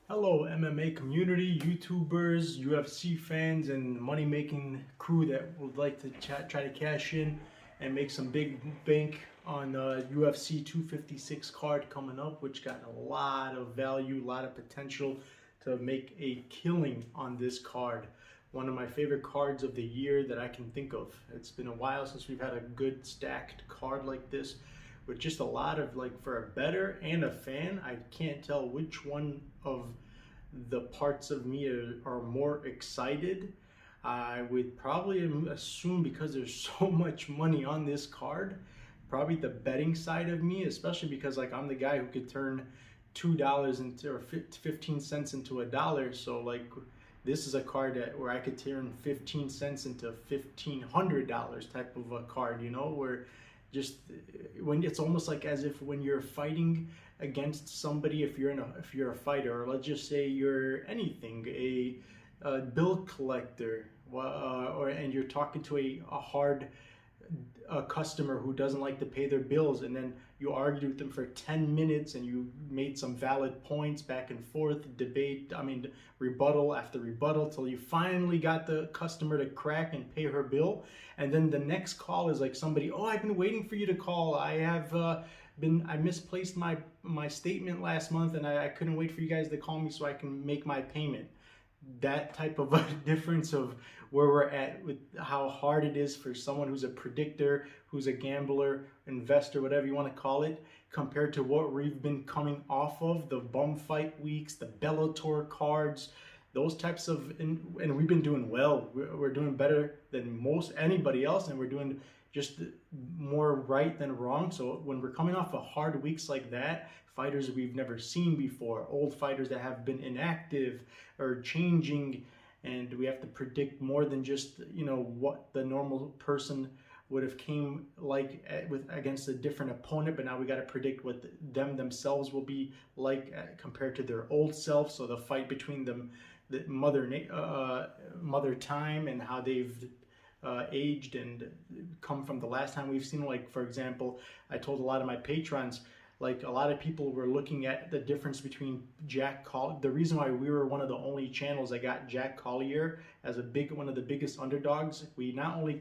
Hello, MMA community, YouTubers, UFC fans, and money-making crew that would like to try to cash in and make some big bank on UFC 256 card coming up, which got a lot of value, a lot of potential to make a killing on this card. One of my favorite cards of the year that I can think of. It's been a while since we've had a good stacked card like this, with just a lot of, like, for a bettor and a fan, I can't tell which one of the parts of me are more excited. I would probably assume, because there's so much money on this card, probably the betting side of me, especially because, like, I'm the guy who could turn $2 into, or 15 cents into a dollar. So, like, this is a card where I could turn 15 cents into $1,500 type of a card, you know, where just when it's almost like as if when you're fighting against somebody, if you're a fighter, or let's just say you're anything, a bill collector, and you're talking to a hard customer who doesn't like to pay their bills, and then you argued with them for 10 minutes and you made some valid points back and forth, rebuttal after rebuttal, till you finally got the customer to crack and pay her bill. And then the next call is like somebody, oh, I've been waiting for you to call. I misplaced my statement last month and I couldn't wait for you guys to call me so I can make my payment. That type of a difference of where we're at with how hard it is for someone who's a predictor, who's a gambler, investor, whatever you want to call it, compared to what we've been coming off of, the bum fight weeks, the Bellator cards, those types of, and we've been doing well. We're doing better than most anybody else, and we're doing just more right than wrong. So when we're coming off of hard weeks like that, fighters we've never seen before, old fighters that have been inactive or changing, and we have to predict more than just, you know, what the normal person would have came like against a different opponent, but now we got to predict what themselves will be like compared to their old self. So the fight between them, the mother time, and how they've aged and come from the last time we've seen. Like, for example, I told a lot of my patrons, like, a lot of people were looking at the difference between Jack Collier. The reason why we were one of the only channels that got Jack Collier as one of the biggest underdogs, we not only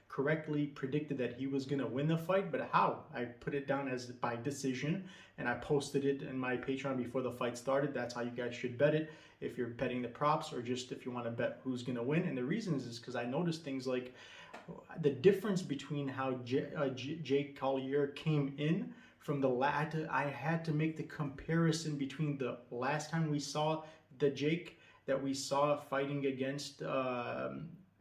correctly predicted that he was going to win the fight, but how? I put it down as by decision, and I posted it in my Patreon before the fight started. That's how you guys should bet it, if you're betting the props or just if you want to bet who's going to win. And the reason is because I noticed things like the difference between how Jake Collier came in from the I had to make the comparison between the last time we saw the Jake that we saw fighting against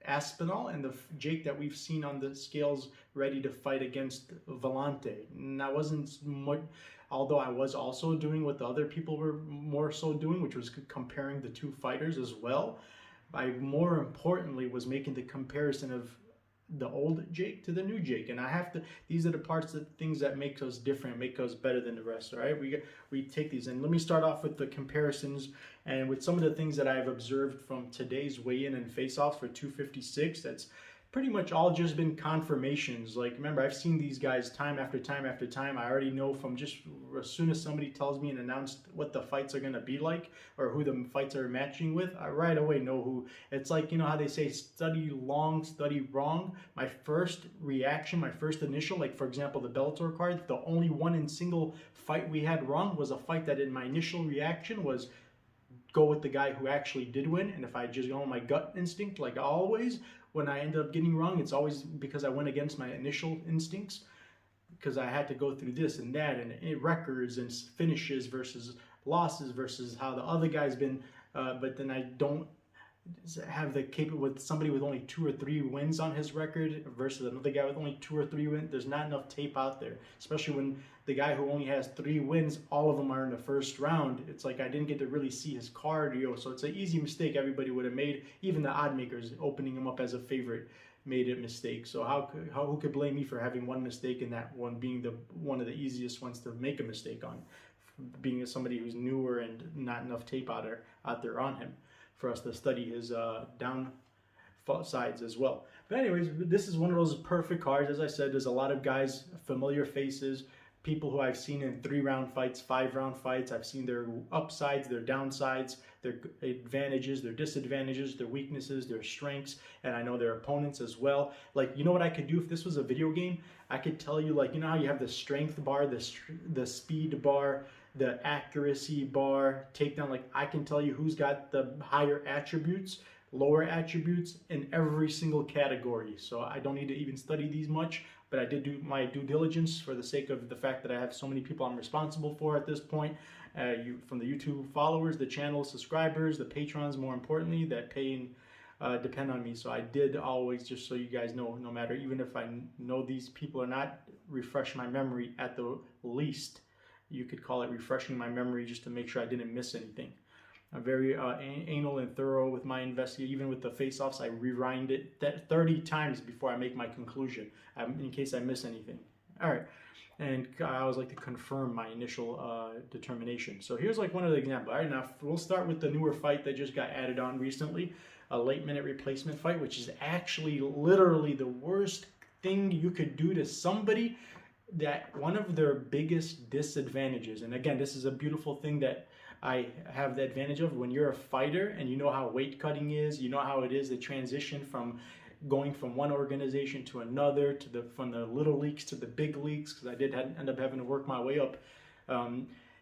Aspinall and the Jake that we've seen on the scales ready to fight against Vellante. And I wasn't much, although I was also doing what the other people were more so doing, which was comparing the two fighters as well. I more importantly was making the comparison of the old Jake to the new Jake, and I have to, these are the parts of things that make us different, make us better than the rest. All right, we take these, and let me start off with the comparisons and with some of the things that I've observed from today's weigh-in and face-offs for 256. That's pretty much all just been confirmations. Like, remember, I've seen these guys time after time after time. I already know from just as soon as somebody tells me and announced what the fights are going to be like or who the fights are matching with, I right away know who. It's like, you know how they say study long, study wrong. My first reaction, my first initial, like, for example, the Bellator card, the only one in single fight we had wrong was a fight that in my initial reaction was go with the guy who actually did win. And if I just go on my gut instinct, like always, when I end up getting wrong, it's always because I went against my initial instincts, because I had to go through this and that and records and finishes versus losses versus how the other guy's been, but then I don't have the capability with somebody with only 2 or 3 wins on his record versus another guy with only 2 or 3 wins. There's not enough tape out there, especially when the guy who only has 3 wins, all of them are in the first round. It's like I didn't get to really see his cardio, so it's an easy mistake everybody would have made. Even the odd makers opening him up as a favorite made a mistake. So who could blame me for having one mistake, and that one being one of the easiest ones to make a mistake on, being somebody who's newer and not enough tape out there on him for us to study his down sides as well. But anyways, this is one of those perfect cards. As I said, there's a lot of guys, familiar faces, people who I've seen in 3-round fights, 5-round fights. I've seen their upsides, their downsides, their advantages, their disadvantages, their weaknesses, their strengths, and I know their opponents as well. Like, you know what I could do if this was a video game? I could tell you, like, you know how you have the strength bar, the speed bar, the accuracy bar, takedown. Like, I can tell you who's got the higher attributes, lower attributes in every single category. So I don't need to even study these much, but I did do my due diligence for the sake of the fact that I have so many people I'm responsible for at this point. From the YouTube followers, the channel subscribers, the patrons, more importantly, that pay and depend on me. So I did always, just so you guys know, no matter, even if I know these people or not, refresh my memory at the least. You could call it refreshing my memory just to make sure I didn't miss anything. I'm very anal and thorough with my investigation. Even with the face-offs, I rewind it 30 times before I make my conclusion, in case I miss anything. All right, and I always like to confirm my initial determination. So here's like one of the examples. All right, now we'll start with the newer fight that just got added on recently, a late-minute replacement fight, which is actually literally the worst thing you could do to somebody. That one of their biggest disadvantages, and again, this is a beautiful thing that I have the advantage of when you're a fighter and you know how weight cutting is, you know how it is the transition from going from one organization to another, to from the little leagues to the big leagues, because I did end up having to work my way up.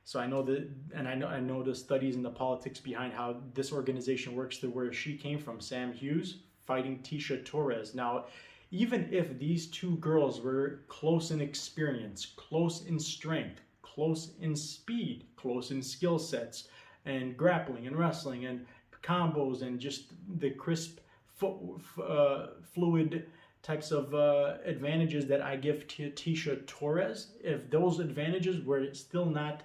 So I know that, and I know the studies and the politics behind how this organization works to where she came from, Sam Hughes fighting Tecia Torres. Now, even if these two girls were close in experience, close in strength, close in speed, close in skill sets, and grappling and wrestling and combos and just the crisp, fluid types of advantages that I give to Tecia Torres, if those advantages were still not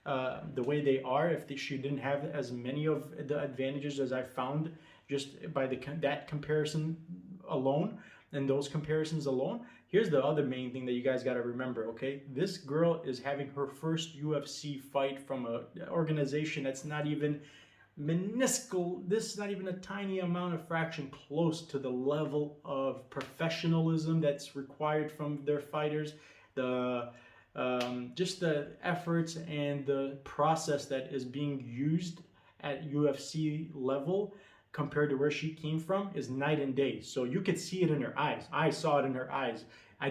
the way they are, if she didn't have as many of the advantages as I found just by that comparison alone, and those comparisons alone, here's the other main thing that you guys got to remember, okay? This girl is having her first UFC fight from an organization that's not even minuscule. This is not even a tiny amount of fraction close to the level of professionalism that's required from their fighters. Just the efforts and the process that is being used at UFC level compared to where she came from is night and day. So you could see it in her eyes. I saw it in her eyes. I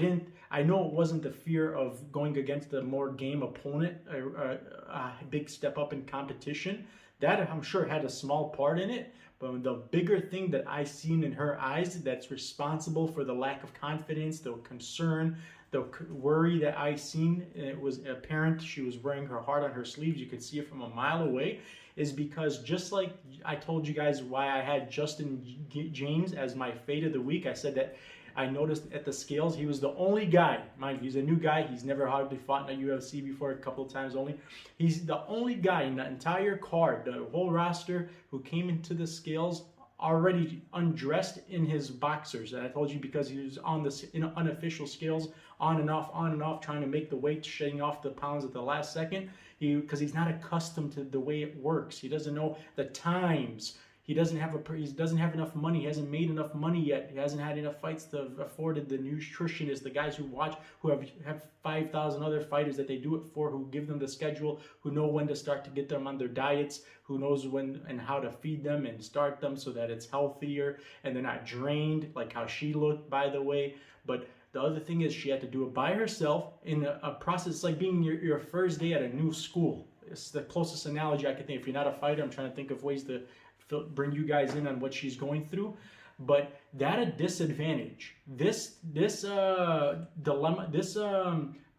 know it wasn't the fear of going against a more game opponent, a big step up in competition. That I'm sure had a small part in it, but the bigger thing that I seen in her eyes that's responsible for the lack of confidence, the concern, the worry that I seen, and it was apparent she was wearing her heart on her sleeves, you could see it from a mile away, is because just like I told you guys why I had Justin James as my fade of the week, I said that I noticed at the scales, he was the only guy, mind you, he's a new guy, he's never hardly fought in a UFC before, a couple of times only. He's the only guy in the entire card, the whole roster, who came into the scales already undressed in his boxers. And I told you because he was on the unofficial scales, on and off, trying to make the weight, shedding off the pounds at the last second. Because he's not accustomed to the way it works. He doesn't know the times. He doesn't have enough money. He hasn't made enough money yet. He hasn't had enough fights to afford the nutritionists, the guys who watch, who have 5,000 other fighters that they do it for, who give them the schedule, who know when to start to get them on their diets, who knows when and how to feed them and start them so that it's healthier and they're not drained, like how she looked, by the way. But the other thing is she had to do it by herself in a process. It's like being your first day at a new school. It's the closest analogy I can think. If you're not a fighter, I'm trying to think of ways to bring you guys in on what she's going through. But that a disadvantage, this dilemma, this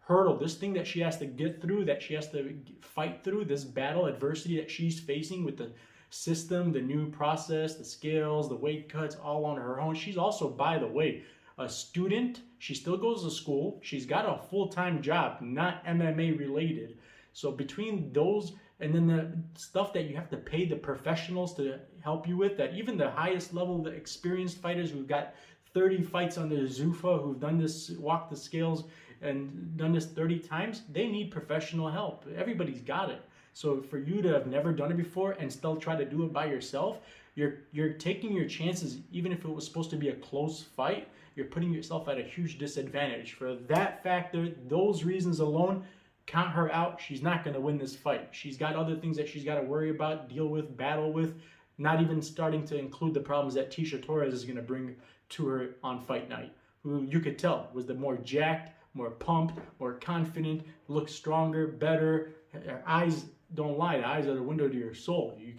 hurdle, this thing that she has to get through, that she has to fight through, this battle, adversity that she's facing with the system, the new process, the scales, the weight cuts, all on her own. She's also, by the way, a student. She still goes to school. She's got a full-time job, not MMA related. So between those and then the stuff that you have to pay the professionals to help you with, that even the highest level, the experienced fighters who've got 30 fights under Zuffa, who've done this, walked the scales and done this 30 times, they need professional help. Everybody's got it. So for you to have never done it before and still try to do it by yourself, you're taking your chances, even if it was supposed to be a close fight. you're putting yourself at a huge disadvantage. For that factor, those reasons alone, count her out. She's not going to win this fight. She's got other things that she's got to worry about, deal with, battle with, not even starting to include the problems that Tecia Torres is going to bring to her on fight night, who you could tell was the more jacked, more pumped, more confident, looks stronger, better. Her eyes don't lie. The eyes are the window to your soul. You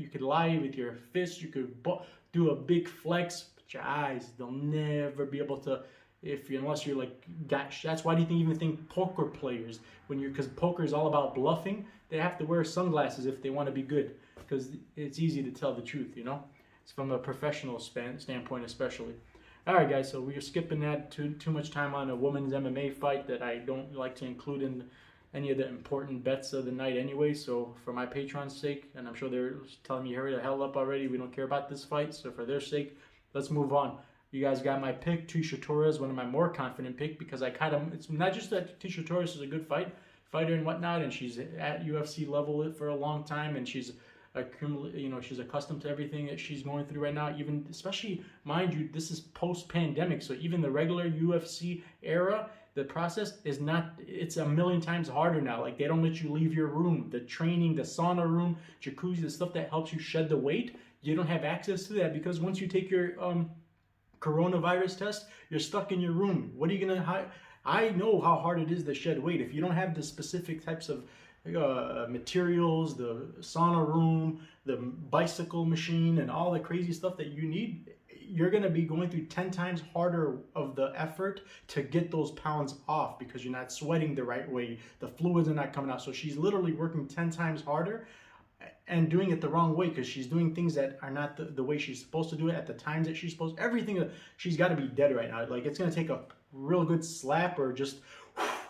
could lie with your fists, you could do a big flex, but your eyes, they'll never be able to, unless you're like, gosh, that's why do you even think poker players, because poker is all about bluffing, they have to wear sunglasses if they want to be good, because it's easy to tell the truth, you know? It's from a professional standpoint especially. All right, guys, so we're skipping that too much time on a women's MMA fight that I don't like to include in any of the important bets of the night anyway. So for my Patreon's sake, and I'm sure they're telling me hurry the hell up already, we don't care about this fight. So for their sake, let's move on. You guys got my pick, Tecia Torres, one of my more confident pick, because I kind of, it's not just that Tecia Torres is a good fighter and whatnot, and she's at UFC level for a long time, and she's she's accustomed to everything that she's going through right now, even especially, mind you, this is post-pandemic, so even the regular UFC era, the process is not, it's a million times harder now. Like, they don't let you leave your room. The training, the sauna room, jacuzzi, the stuff that helps you shed the weight, you don't have access to that, because once you take your coronavirus test, you're stuck in your room. What are you gonna, I know how hard it is to shed weight. If you don't have the specific types of materials, the sauna room, the bicycle machine, and all the crazy stuff that you need, you're going to be going through 10 times harder of the effort to get those pounds off, because you're not sweating the right way, the fluids are not coming out. So she's literally working 10 times harder and doing it the wrong way, because she's doing things that are not the way she's supposed to do it at the times that she's supposed to. Everything, she's got to be dead right now. Like, it's going to take a real good slap or just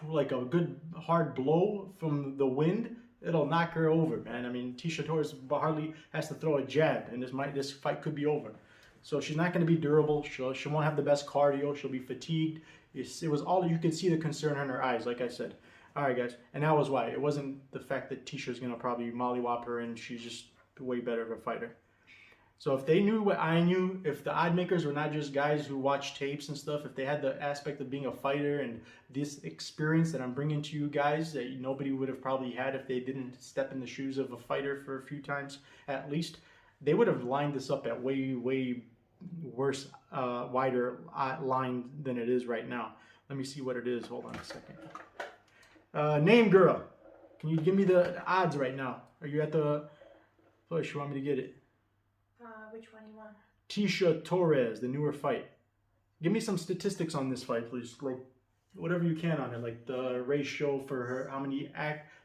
like a good hard blow from the wind. It'll knock her over, man. I mean, Tecia Torres hardly has to throw a jab, and this fight could be over. So she's not going to be durable. She won't have the best cardio. She'll be fatigued. It was all, you could see the concern in her eyes, like I said. All right, guys, and that was why. It wasn't the fact that Ticia's going to probably mollywop her, and she's just way better of a fighter. So if they knew what I knew, if the odd makers were not just guys who watch tapes and stuff, if they had the aspect of being a fighter and this experience that I'm bringing to you guys that nobody would have probably had if they didn't step in the shoes of a fighter for a few times at least, they would have lined this up at way, way worse, wider line than it is right now. Let me see what it is. Hold on a second. Name girl. Can you give me the odds right now? Are you at the push? You want me to get it? Which one you want? Tecia Torres, the newer fight. Give me some statistics on this fight, please. Like, whatever you can on it. Like the ratio for her, how many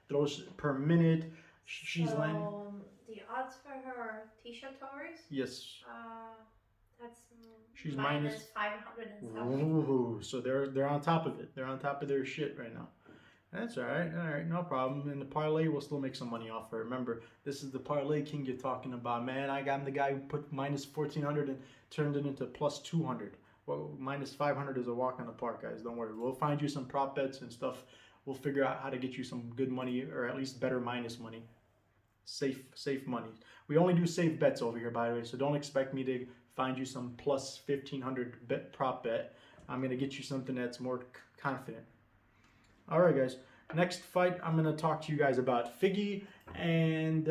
throws per minute she's landing. The odds for her, Tecia Torres? Yes. That's she's minus 507. Ooh, so they're on top of it. They're on top of their shit right now. That's all right, no problem. And the parlay will still make some money off her. Remember, this is the parlay king you're talking about, man. I'm the guy who put minus 1,400 and turned it into plus 200. Well, minus 500 is a walk in the park, guys. Don't worry. We'll find you some prop bets and stuff. We'll figure out how to get you some good money, or at least better minus money. Safe money. We only do safe bets over here, by the way, so don't expect me to find you some plus 1,500 prop bet. I'm going to get you something that's more confident. All right, guys. Next fight, I'm going to talk to you guys about Figgy and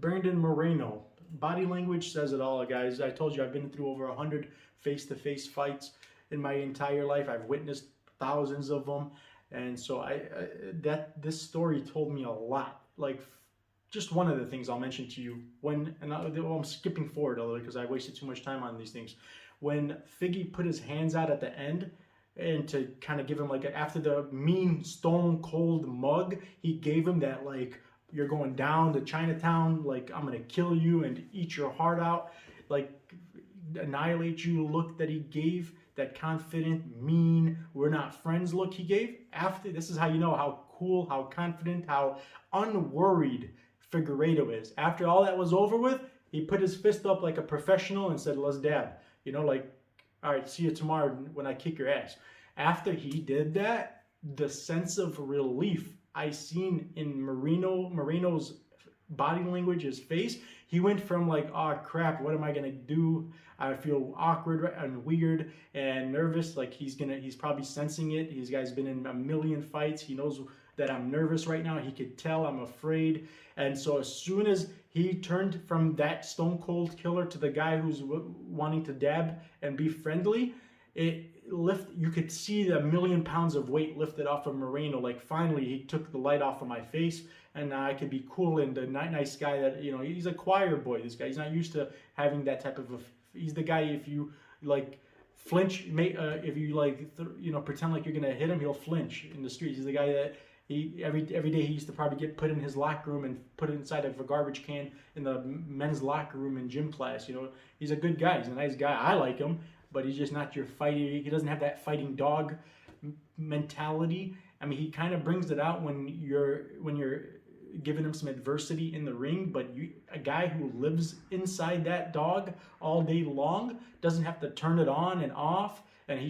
Brandon Moreno. Body language says it all, guys. I told you I've been through over 100 face-to-face fights in my entire life. I've witnessed thousands of them. And so this story told me a lot. Like, just one of the things I'll mention to you. I'm skipping forward a little because I wasted too much time on these things. When Figgy put his hands out at the end, and to kind of give him like after the mean stone cold mug, he gave him that like, you're going down to Chinatown, like I'm gonna kill you and eat your heart out, like annihilate you look that he gave, that confident, mean, we're not friends look he gave. After this is how you know how cool, how confident, how unworried Figueiredo is. After all that was over with, he put his fist up like a professional and said, let's dab. You know, like, all right, see you tomorrow when I kick your ass. After he did that, the sense of relief I seen in Moreno's body language, his face, he went from like, oh crap, what am I gonna do? I feel awkward and weird and nervous. Like he's probably sensing it. He's guy's been in a million fights. He knows that I'm nervous right now. He could tell I'm afraid. And so as soon as he turned from that stone cold killer to the guy who's wanting to dab and be friendly, you could see the 1,000,000 pounds of weight lifted off of Moreno. Like finally he took the light off of my face, and now I could be cool and a nice guy that, you know, he's a choir boy. This guy, he's not used to having that type of he's the guy, if you like flinch, if you like, you know, pretend like you're gonna hit him, he'll flinch in the streets. He's the guy that every day he used to probably get put in his locker room and put it inside of a garbage can in the men's locker room in gym class. You know, he's a good guy. He's a nice guy. I like him, but he's just not your fighting. He doesn't have that fighting dog mentality. I mean, he kind of brings it out when you're giving him some adversity in the ring, but a guy who lives inside that dog all day long doesn't have to turn it on and off, and he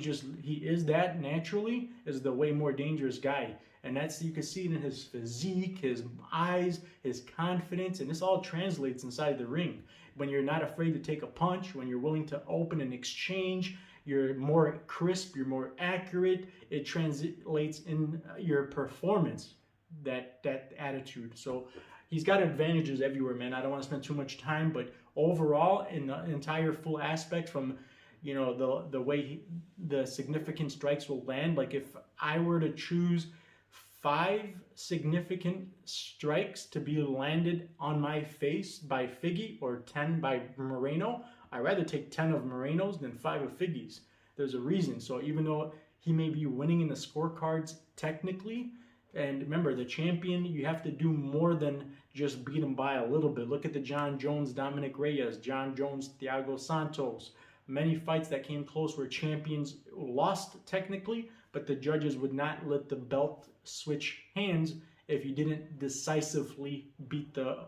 is that naturally, is the way more dangerous guy. And that's, you can see it in his physique, his eyes, his confidence, and this all translates inside the ring. When you're not afraid to take a punch, when you're willing to open an exchange, you're more crisp, you're more accurate, it translates in your performance, that attitude. So he's got advantages everywhere, man. I don't want to spend too much time, but overall, in the entire full aspect, from, you know, the way the significant strikes will land, like if I were to choose 5 significant strikes to be landed on my face by Figgy, or 10 by Moreno, I'd rather take 10 of Moreno's than 5 of Figgy's. There's a reason. So even though he may be winning in the scorecards technically, and remember, the champion, you have to do more than just beat him by a little bit. Look at the John Jones, Dominic Reyes, John Jones, Thiago Santos. Many fights that came close where champions lost technically, but the judges would not let the belt switch hands if you didn't decisively beat the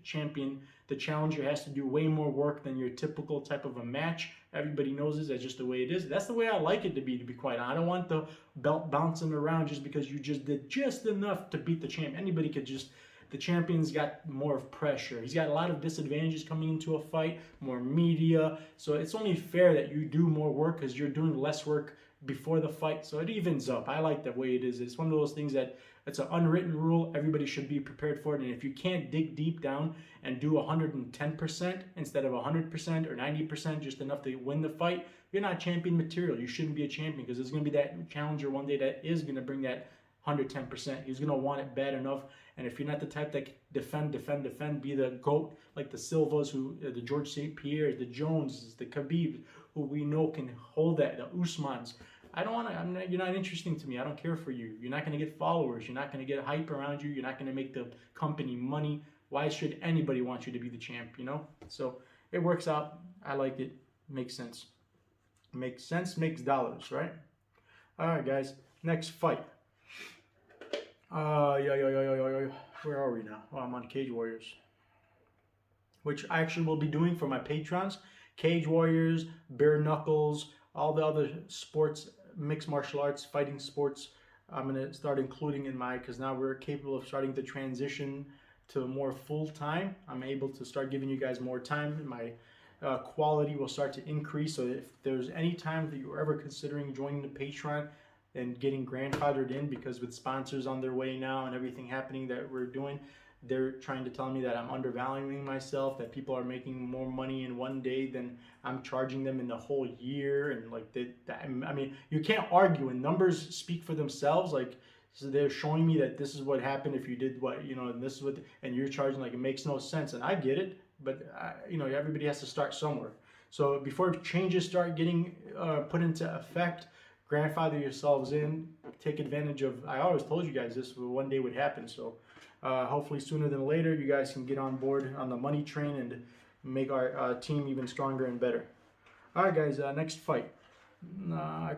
champion. The challenger has to do way more work than your typical type of a match. Everybody knows this. That's just the way it is. That's the way I like it to be quite honest. I don't want the belt bouncing around just because you just did just enough to beat the champ. Anybody could just... The champion's got more of pressure. He's got a lot of disadvantages coming into a fight, more media. So it's only fair that you do more work because you're doing less work before the fight. So it evens up. I like the way it is. It's one of those things that it's an unwritten rule. Everybody should be prepared for it. And if you can't dig deep down and do 110% instead of 100% or 90%, just enough to win the fight, you're not champion material. You shouldn't be a champion, because there's going to be that challenger one day that is going to bring that 110%. He's going to want it bad enough. And if you're not the type that defend, be the GOAT, like the Silvas, the George St. Pierre, the Joneses, the Khabib, who we know can hold that, the Usmans. You're not interesting to me. I don't care for you. You're not going to get followers. You're not going to get hype around you. You're not going to make the company money. Why should anybody want you to be the champ, you know? So it works out. I like it. Makes sense. Makes sense, makes dollars, right? All right, guys. Next fight. Where are we now? Oh, I'm on Cage Warriors, which I actually will be doing for my patrons. Cage Warriors, bare knuckles, all the other sports, mixed martial arts, fighting sports, I'm going to start including in because now we're capable of starting to transition to more full-time. I'm able to start giving you guys more time, and my quality will start to increase. So if there's any time that you're ever considering joining the Patreon and getting grandfathered in, because with sponsors on their way now and everything happening that we're doing, they're trying to tell me that I'm undervaluing myself, that people are making more money in one day than I'm charging them in the whole year. And like I mean, you can't argue, and numbers speak for themselves. Like, so they're showing me that this is what happened if you did what, you know, and this is what, and you're charging, like, it makes no sense. And I get it, but you know, everybody has to start somewhere. So before changes start getting put into effect, grandfather yourselves in, take advantage of, I always told you guys this one day would happen. So hopefully sooner than later, you guys can get on board on the money train and make our team even stronger and better. All right, guys, next fight.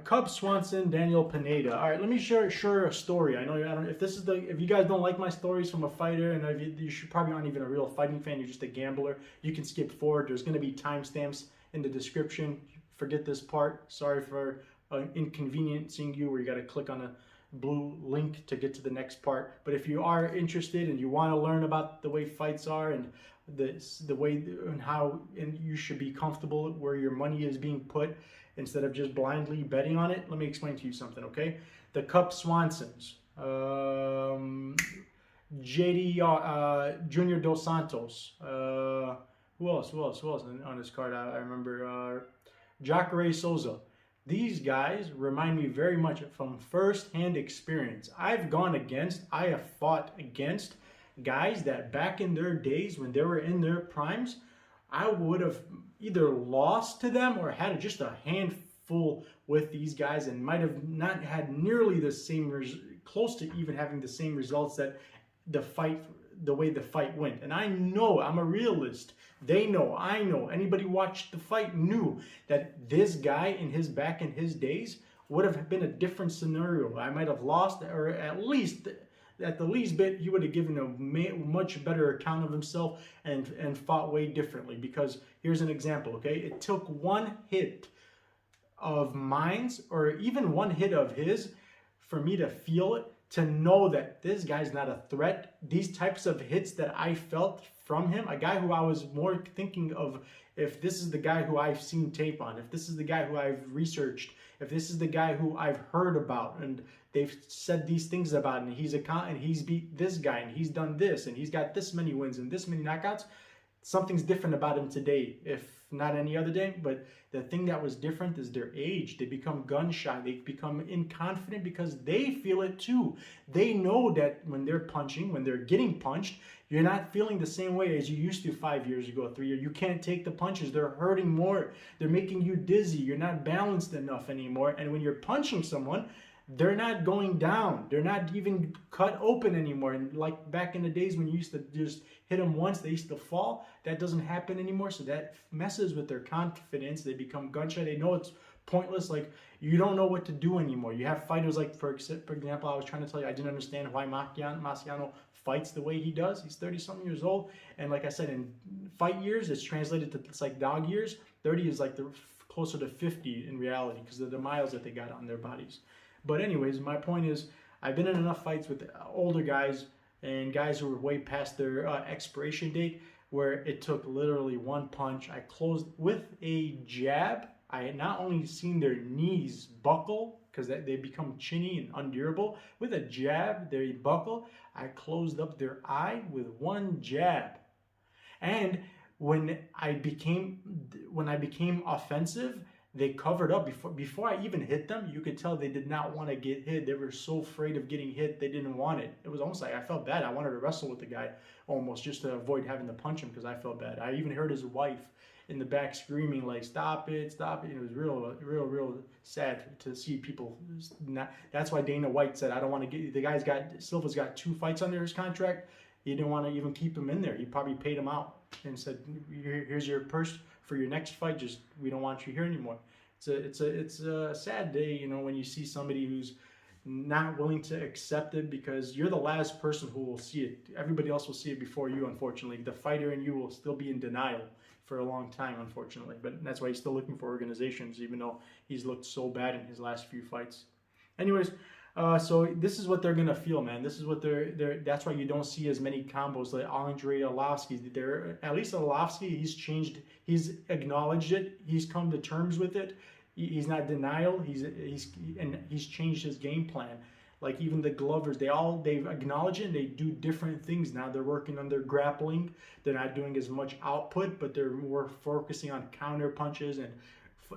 Cub Swanson, Daniel Pineda. All right, let me share a story. I know if you guys don't like my stories from a fighter, and you should probably aren't even a real fighting fan, you're just a gambler, you can skip forward. There's going to be timestamps in the description. Forget this part. Sorry for inconveniencing you, where you got to click on blue link to get to the next part. But if you are interested and you want to learn about the way fights are and the way and how and you should be comfortable where your money is being put instead of just blindly betting on it, let me explain to you something, okay? The Cup Swansons, Junior Dos Santos, who else on this card? I remember Jacaré, Souza. These guys remind me very much from first-hand experience. I have fought against guys that back in their days when they were in their primes, I would have either lost to them or had just a handful with these guys and might have not had nearly the same, close to even having the same results that the way the fight went. And I know, I'm a realist. They know, I know, anybody who watched the fight knew that this guy in his days would have been a different scenario. I might have lost, or at the least bit, he would have given a much better account of himself and fought way differently. Because here's an example, okay? It took one hit of mine's, or even one hit of his, for me to feel it, to know that this guy's not a threat. These types of hits that I felt from him, a guy who I was more thinking of, if this is the guy who I've seen tape on, if this is the guy who I've researched, if this is the guy who I've heard about and they've said these things about, and he's beat this guy and he's done this and he's got this many wins and this many knockouts, something's different about him today, if not any other day. But the thing that was different is their age. They become gun shy. They become inconfident because they feel it too. They know that when they're punching, when they're getting punched, you're not feeling the same way as you used to 5 years ago, 3 years. You can't take the punches. They're hurting more. They're making you dizzy. You're not balanced enough anymore. And when you're punching someone, they're not going down. They're not even cut open anymore. And like back in the days when you used to just hit them once, they used to fall. That doesn't happen anymore. So that messes with their confidence. They become gun shy. They know it's pointless. Like, you don't know what to do anymore. You have fighters like, for example, I was trying to tell you, I didn't understand why Moicano fights the way he does. He's 30-something years old. And like I said, in fight years, it's translated to, it's like dog years. 30 is like closer to 50 in reality because of the miles that they got on their bodies. But anyways, my point is, I've been in enough fights with older guys and guys who were way past their expiration date where it took literally one punch. I closed with a jab. I had not only seen their knees buckle because they become chinny and undurable. With a jab, they buckle. I closed up their eye with one jab. And when I became offensive, they covered up. Before I even hit them, you could tell they did not want to get hit. They were so afraid of getting hit, they didn't want it. It was almost like I felt bad. I wanted to wrestle with the guy almost just to avoid having to punch him because I felt bad. I even heard his wife in the back screaming like, stop it, stop it. It was real sad to see people not. That's why Dana White said, I don't want to get, Silva's got 2 fights under his contract. He didn't want to even keep him in there. He probably paid him out and said, here's your purse for your next fight. Just, we don't want you here anymore. It's a sad day, you know, when you see somebody who's not willing to accept it because you're the last person who will see it. Everybody else will see it before you, unfortunately. The fighter in you will still be in denial for a long time, unfortunately. But that's why he's still looking for organizations, even though he's looked so bad in his last few fights. Anyways, so this is what they're gonna feel, man. This is what that's why you don't see as many combos like Andre Arlovsky. At least Arlovsky, he's changed, he's acknowledged it, he's come to terms with it. He's not denial. He's changed his game plan. Like even the Glovers, they've acknowledged it and they do different things now. They're working on their grappling. They're not doing as much output, but they're more focusing on counter punches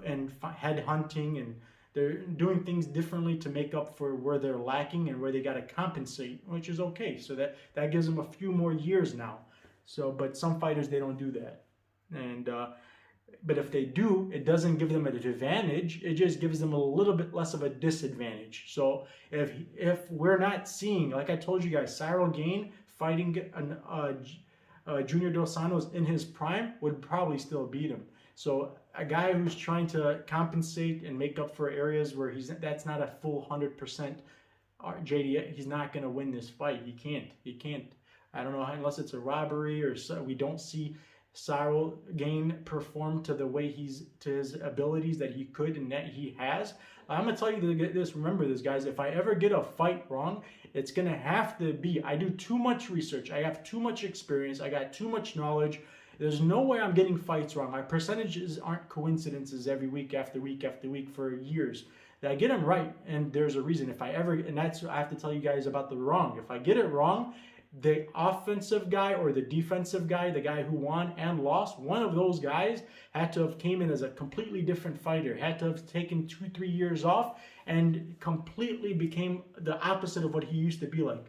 and head hunting, and they're doing things differently to make up for where they're lacking and where they got to compensate, which is okay. So that gives them a few more years now. So, but some fighters, they don't do that. And but if they do, it doesn't give them an advantage. It just gives them a little bit less of a disadvantage. So if we're not seeing, like I told you guys, Ciryl Gane fighting Junior Dos Santos in his prime would probably still beat him. So a guy who's trying to compensate and make up for areas where that's not a full 100% JD, he's not going to win this fight. He can't. I don't know, unless it's a robbery or so. We don't see Ciryl Gane performed to the way to his abilities that he could and that he has. I'm gonna tell you to get this. Remember this, guys. If I ever get a fight wrong, it's gonna have to be I do too much research. I have too much experience. I got too much knowledge. There's no way I'm getting fights wrong. My percentages aren't coincidences every week after week after week for years. I get them right, and there's a reason. If I ever, and that's I have to tell you guys about the wrong. If I get it wrong, the offensive guy or the defensive guy, the guy who won and lost, one of those guys had to have came in as a completely different fighter, had to have taken 2-3 years off and completely became the opposite of what he used to be like.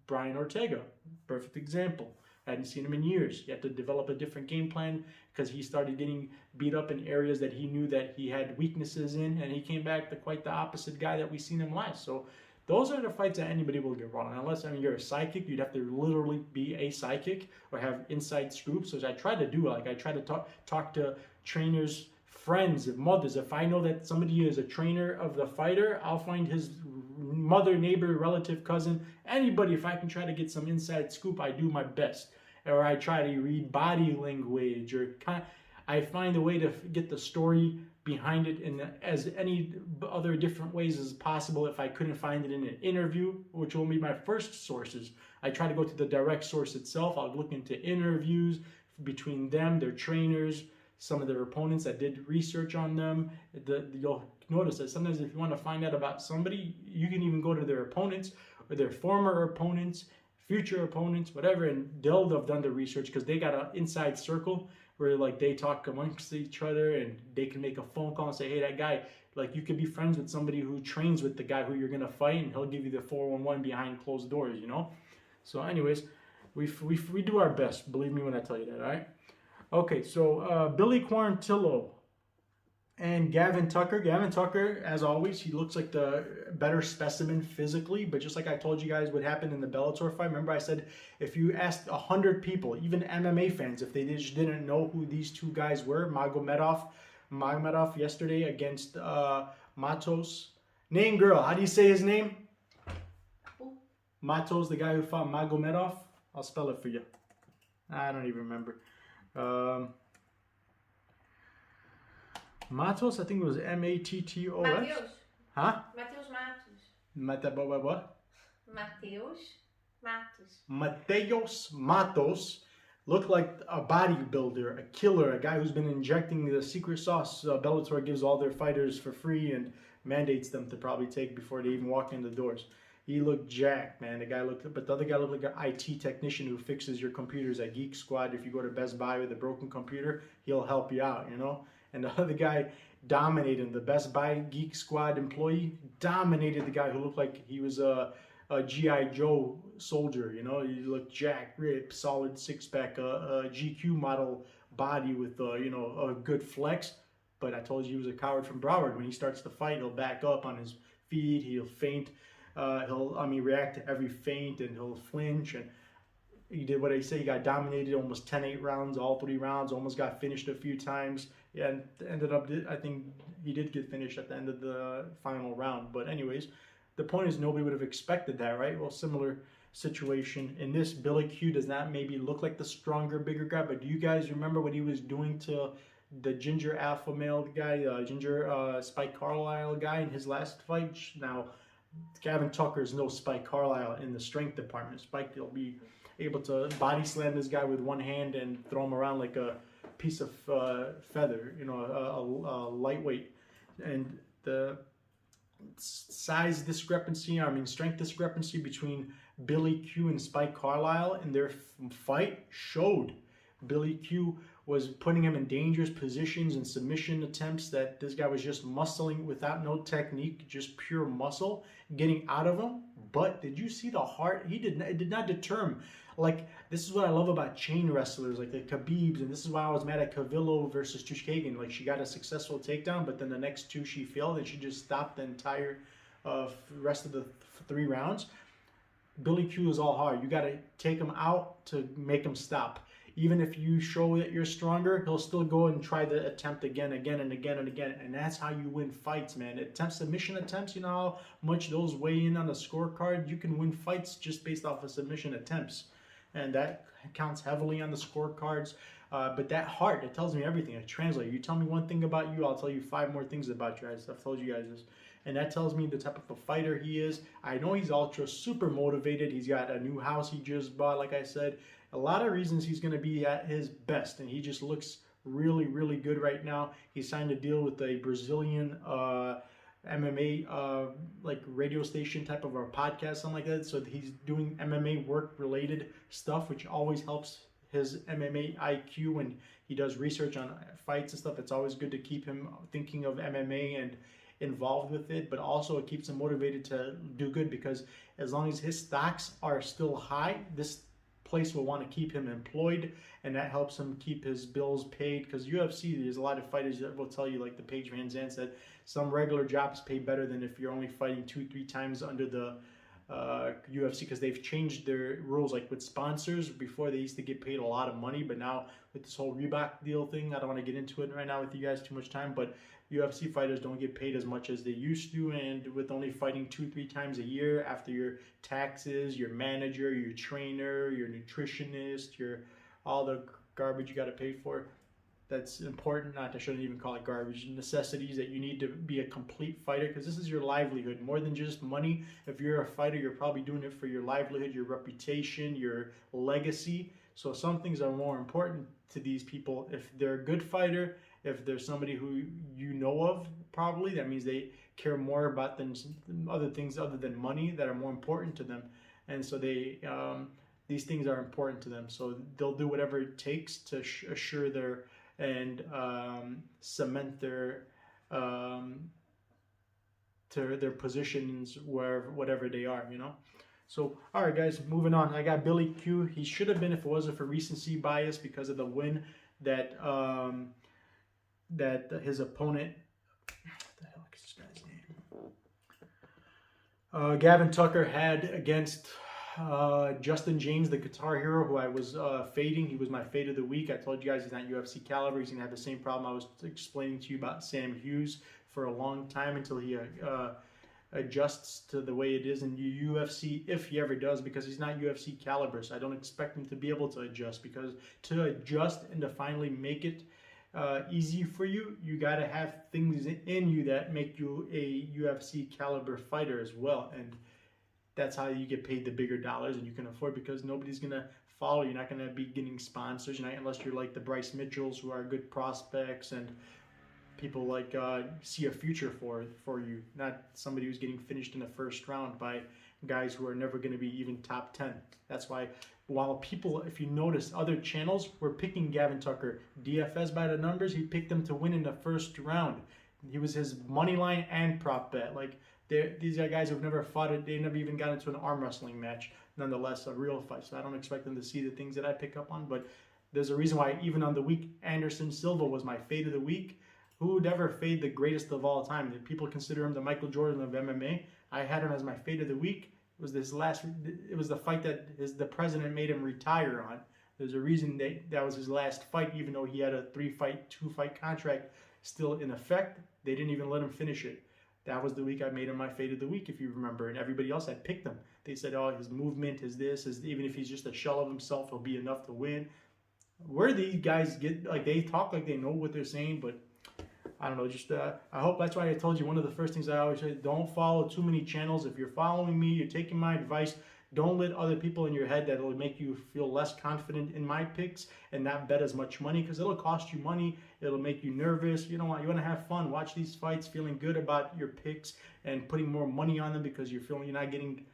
Brian Ortega, perfect example. Hadn't seen him in years. He had to develop a different game plan because he started getting beat up in areas that he knew that he had weaknesses in, and he came back to quite the opposite guy that we seen him last. So those are the fights that anybody will get wrong. Unless, I mean, you're a psychic, you'd have to literally be a psychic or have inside scoops, which I try to do. Like I try to talk to trainers, friends, mothers. If I know that somebody is a trainer of the fighter, I'll find his mother, neighbor, relative, cousin, anybody. If I can try to get some inside scoop, I do my best. Or I try to read body language, or I find a way to get the story behind it in as any other different ways as possible. If I couldn't find it in an interview, which will be my first sources, I try to go to the direct source itself. I'll look into interviews between them, their trainers, some of their opponents that did research on them. You'll notice that sometimes if you want to find out about somebody, you can even go to their opponents or their former opponents, future opponents, whatever, and they'll have done the research because they got an inside circle where like they talk amongst each other and they can make a phone call and say, hey, that guy, like you could be friends with somebody who trains with the guy who you're going to fight, and he'll give you the 411 behind closed doors, you know? So anyways, we do our best. Believe me when I tell you that, all right? Okay, so Billy Quarantillo and Gavin Tucker. Gavin Tucker, as always, he looks like the better specimen physically, but just like I told you guys what happened in the Bellator fight, remember I said if you asked 100 people, even MMA fans, if they just didn't know who these two guys were, Magomedov yesterday against Matos. Name girl, how do you say his name? Matos, the guy who fought Magomedov. I'll spell it for you. I don't even remember. Matos, I think it was M-A-T-T-O-S. Mateus. Huh? Mateus Matos. What? Mateus Matos. Mateus Matos looked like a bodybuilder, a killer, a guy who's been injecting the secret sauce Bellator gives all their fighters for free and mandates them to probably take before they even walk in the doors. He looked jacked, man. The guy looked, but the other guy looked like an IT technician who fixes your computers at Geek Squad. If you go to Best Buy with a broken computer, he'll help you out, you know? And the other guy dominated him. The Best Buy Geek Squad employee dominated the guy who looked like he was a G.I. Joe soldier, you know? He looked jacked, ripped, solid six-pack, a GQ model body with, you know, a good flex. But I told you he was a coward from Broward. When he starts to fight, he'll back up on his feet, he'll feint. He'll react to every feint, and he'll flinch, and he did what I say. He got dominated almost 10-8 rounds, all 3 rounds, almost got finished a few times. Yeah, and ended up, I think he did get finished at the end of the final round. But anyways, the point is nobody would have expected that, right? Well, similar situation in this. Billy Q does not maybe look like the stronger, bigger guy, but do you guys remember what he was doing to the ginger alpha male guy, Spike Carlisle guy in his last fight? Now, Gavin Tucker is no Spike Carlisle in the strength department. Spike will be able to body slam this guy with one hand and throw him around like a piece of feather, you know, a lightweight. And the size discrepancy, strength discrepancy between Billy Q and Spike Carlisle in their fight showed. Billy Q was putting him in dangerous positions and submission attempts that this guy was just muscling without no technique, just pure muscle, getting out of him. But did you see the heart? It did not deter him. Like, this is what I love about chain wrestlers, like the Khabibs, and this is why I was mad at Cavillo versus Tushkagan. Like, she got a successful takedown, but then the next 2 she failed, and she just stopped the entire rest of the 3 rounds. Billy Q is all hard. You got to take him out to make him stop. Even if you show that you're stronger, he'll still go and try the attempt again. And that's how you win fights, man. Submission attempts, you know how much those weigh in on the scorecard? You can win fights just based off of submission attempts. and that counts heavily on the scorecards. But that heart, it tells me everything. It translates. You tell me one thing about you, I'll tell you 5 more things about you. I've told you guys this. And that tells me the type of a fighter he is. I know he's ultra super motivated. He's got a new house he just bought, like I said. A lot of reasons he's going to be at his best, and he just looks really, really good right now. He signed a deal with a Brazilian MMA like radio station type of a podcast, something like that. So he's doing MMA work related stuff, which always helps his MMA IQ when he does research on fights and stuff. It's always good to keep him thinking of MMA and involved with it, but also it keeps him motivated to do good, because as long as his stocks are still high, this place will want to keep him employed, and that helps him keep his bills paid. Because UFC, there's a lot of fighters that will tell you, like the Paige Van Zandt said, some regular jobs pay better than if you're only fighting 2-3 times under the UFC, because they've changed their rules. Like with sponsors, before they used to get paid a lot of money, but now with this whole Reebok deal thing, I don't want to get into it right now with you guys too much time, but UFC fighters don't get paid as much as they used to, and with only fighting 2-3 times a year, after your taxes, your manager, your trainer, your nutritionist, your all the garbage you got to pay for, that's important. Not, I shouldn't even call it garbage, necessities that you need to be a complete fighter, because this is your livelihood more than just money. If you're a fighter, you're probably doing it for your livelihood, your reputation, your legacy. So some things are more important to these people. If they're a good fighter, if there's somebody who you know of, probably that means they care more about than other things other than money that are more important to them. And so they these things are important to them, so they'll do whatever it takes to assure their and cement their to their positions wherever, whatever they are, you know. So, all right, guys, moving on. I got Billy Q. He should have been if it wasn't for recency bias, because of the win that that his opponent. What the hell is this guy's name? Gavin Tucker had against Justin James, the Guitar Hero, who I was fading. He was my fade of the week. I told you guys he's not UFC caliber. He's gonna have the same problem I was explaining to you about Sam Hughes for a long time, until he adjusts to the way it is in UFC, if he ever does, because he's not UFC caliber. So I don't expect him to be able to adjust, because to adjust and to finally make it easy for you, you got to have things in you that make you a UFC caliber fighter as well. And that's how you get paid the bigger dollars, and you can afford, because nobody's going to follow. You're not going to be getting sponsors, unless you're like the Bryce Mitchells, who are good prospects and people like see a future for you, not somebody who's getting finished in the first round by guys who are never going to be even top 10. That's why, while people, if you notice, other channels were picking Gavin Tucker, DFS by the numbers, he picked them to win in the first round. He was his money line and prop bet. Like, these are guys who've never fought it. They never even got into an arm wrestling match. Nonetheless, a real fight. So I don't expect them to see the things that I pick up on. But there's a reason why, even on the week, Anderson Silva was my fade of the week. Who would ever fade the greatest of all time? People consider him the Michael Jordan of MMA. I had him as my fade of the week. It was it was the fight that the president made him retire on. There's a reason that was his last fight, even though he had a 2-fight contract still in effect. They didn't even let him finish it. That was the week I made him my fade of the week, if you remember. And everybody else had picked him. They said, oh, his movement is this, even if he's just a shell of himself, he'll be enough to win. Where these guys get, like, they talk like they know what they're saying, but I don't know, just I hope, that's why I told you one of the first things I always say, don't follow too many channels. If you're following me, you're taking my advice, don't let other people in your head that will make you feel less confident in my picks and not bet as much money, because it'll cost you money, it'll make you nervous. You want to have fun, watch these fights feeling good about your picks and putting more money on them, because you're not getting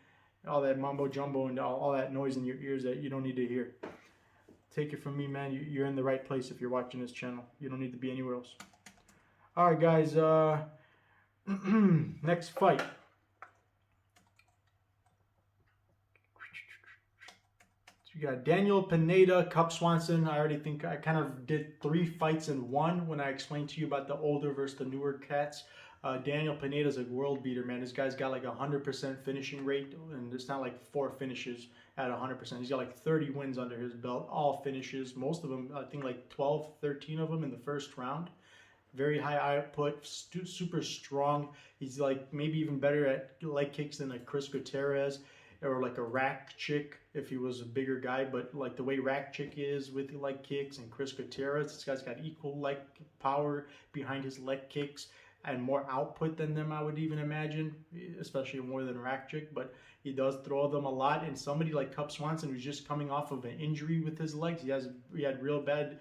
all that mumbo jumbo and all that noise in your ears that you don't need to hear. Take it from me, man, you're in the right place if you're watching this channel. You don't need to be anywhere else. All right, guys, next fight. So you got Daniel Pineda, Cup Swanson. I already think I kind of did 3 fights in one when I explained to you about the older versus the newer cats. Daniel Pineda's a world beater, man. This guy's got like 100% finishing rate, and it's not like 4 finishes at 100%. He's got like 30 wins under his belt, all finishes. Most of them, I think like 12, 13 of them in the first round. Very high output, super strong. He's like maybe even better at leg kicks than like Chris Gutierrez. or like a Rack Chick if he was a bigger guy, but like the way Rack Chick is with the leg kicks, and Chris Gutierrez, this guy's got equal leg power behind his leg kicks and more output than them, I would even imagine, especially more than Rack Chick, but he does throw them a lot. And somebody like Cub Swanson, who's just coming off of an injury with his legs, he had real bad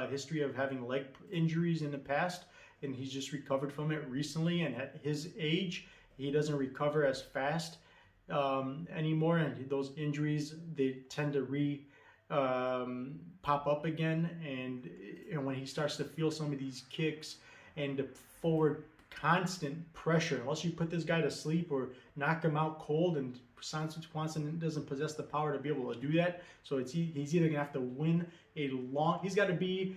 history of having leg injuries in the past, and he's just recovered from it recently. And at his age, he doesn't recover as fast anymore, and those injuries, they tend to pop up again. And when he starts to feel some of these kicks and the forward constant pressure, unless you put this guy to sleep or knock him out cold, and Swanson doesn't possess the power to be able to do that. So he's either gonna have to win he's got to be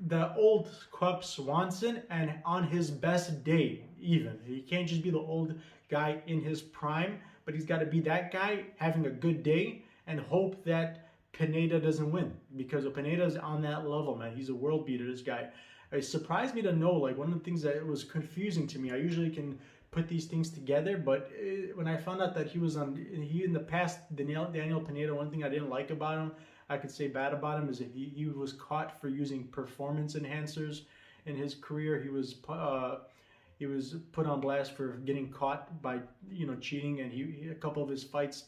the old Cub Swanson, and on his best day even. He can't just be the old guy in his prime, but he's got to be that guy having a good day and hope that Pineda doesn't win, because Pineda's on that level, man. He's a world beater, this guy. It surprised me to know, like, one of the things that was confusing to me, I usually can put these things together, but when I found out that he in the past, Daniel Pineda, one thing I didn't like about him, I could say bad about him, is that he was caught for using performance enhancers in his career. He was put on blast for getting caught by cheating, and a couple of his fights,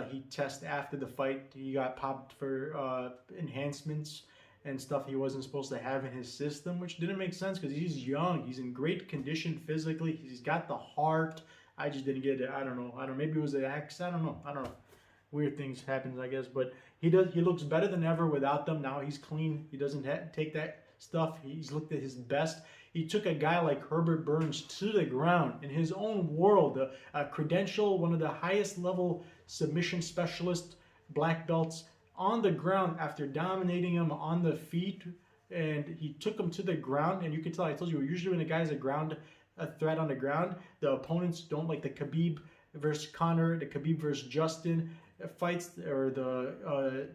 he tested after the fight. He got popped for enhancements and stuff he wasn't supposed to have in his system, which didn't make sense because he's young. He's in great condition physically. He's got the heart. I just didn't get it. I don't know. Maybe it was an accident. I don't know. Weird things happen, I guess. But he looks better than ever without them. Now he's clean. He doesn't take that stuff. He's looked at his best. He took a guy like Herbert Burns to the ground in his own world, a credential, one of the highest level submission specialist black belts, on the ground after dominating him on the feet. And he took him to the ground, and you can tell, I told you, usually when a guy's a threat on the ground, the opponents don't, like the Khabib versus Conor, the Khabib versus Justin fights, or the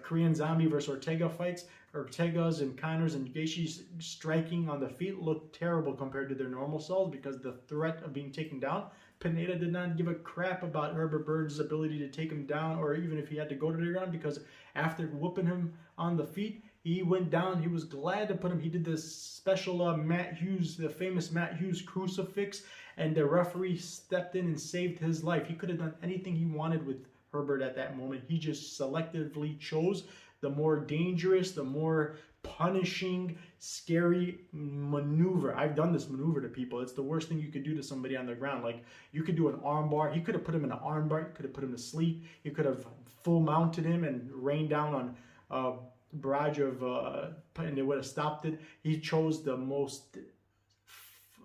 Korean Zombie versus Ortega fights. Ortega's and Connor's and Gaethje's striking on the feet looked terrible compared to their normal selves because the threat of being taken down. Pineda did not give a crap about Herbert Burns' ability to take him down, or even if he had to go to the ground, because after whooping him on the feet, he went down. He was glad to put him. He did this special Matt Hughes, the famous Matt Hughes crucifix, and the referee stepped in and saved his life. He could have done anything he wanted with Herbert at that moment. He just selectively chose the more dangerous, the more punishing, scary maneuver. I've done this maneuver to people. It's the worst thing you could do to somebody on the ground. Like, you could do an arm bar. He could have put him in an arm bar. You could have put him to sleep. You could have full mounted him and rained down on a barrage of, and it would have stopped it. He chose the most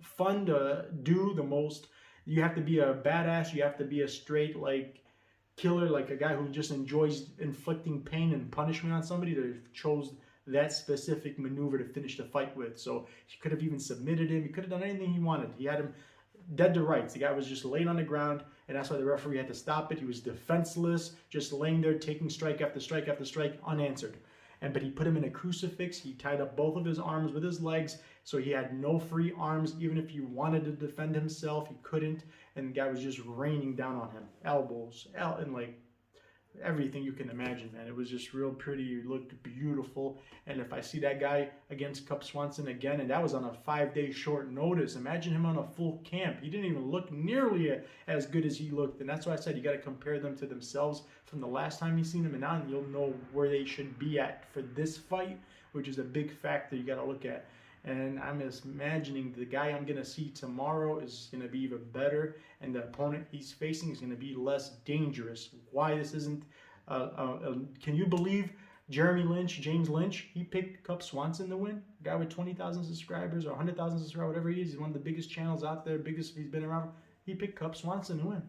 fun to do, the most, you have to be a badass. You have to be a straight, like, killer, like a guy who just enjoys inflicting pain and punishment on somebody, that chose that specific maneuver to finish the fight with. So he could have even submitted him. He could have done anything he wanted. He had him dead to rights. The guy was just laying on the ground, and that's why the referee had to stop it. He was defenseless, just laying there, taking strike after strike after strike, unanswered. But he put him in a crucifix. He tied up both of his arms with his legs, so he had no free arms. Even if he wanted to defend himself, he couldn't. And the guy was just raining down on him, elbows, and like everything you can imagine, man. It was just real pretty. It looked beautiful. And if I see that guy against Cub Swanson again, and that was on a 5-day short notice, imagine him on a full camp. He didn't even look nearly as good as he looked. And that's why I said you got to compare them to themselves from the last time you've seen them, and now you'll know where they should be at for this fight, which is a big factor you got to look at. And I'm just imagining the guy I'm going to see tomorrow is going to be even better, and the opponent he's facing is going to be less dangerous. Why this isn't, can you believe James Lynch, he picked Cub Swanson to win? A guy with 20,000 subscribers or 100,000 subscribers, whatever he is. He's one of the biggest channels out there, biggest he's been around. He picked Cub Swanson to win.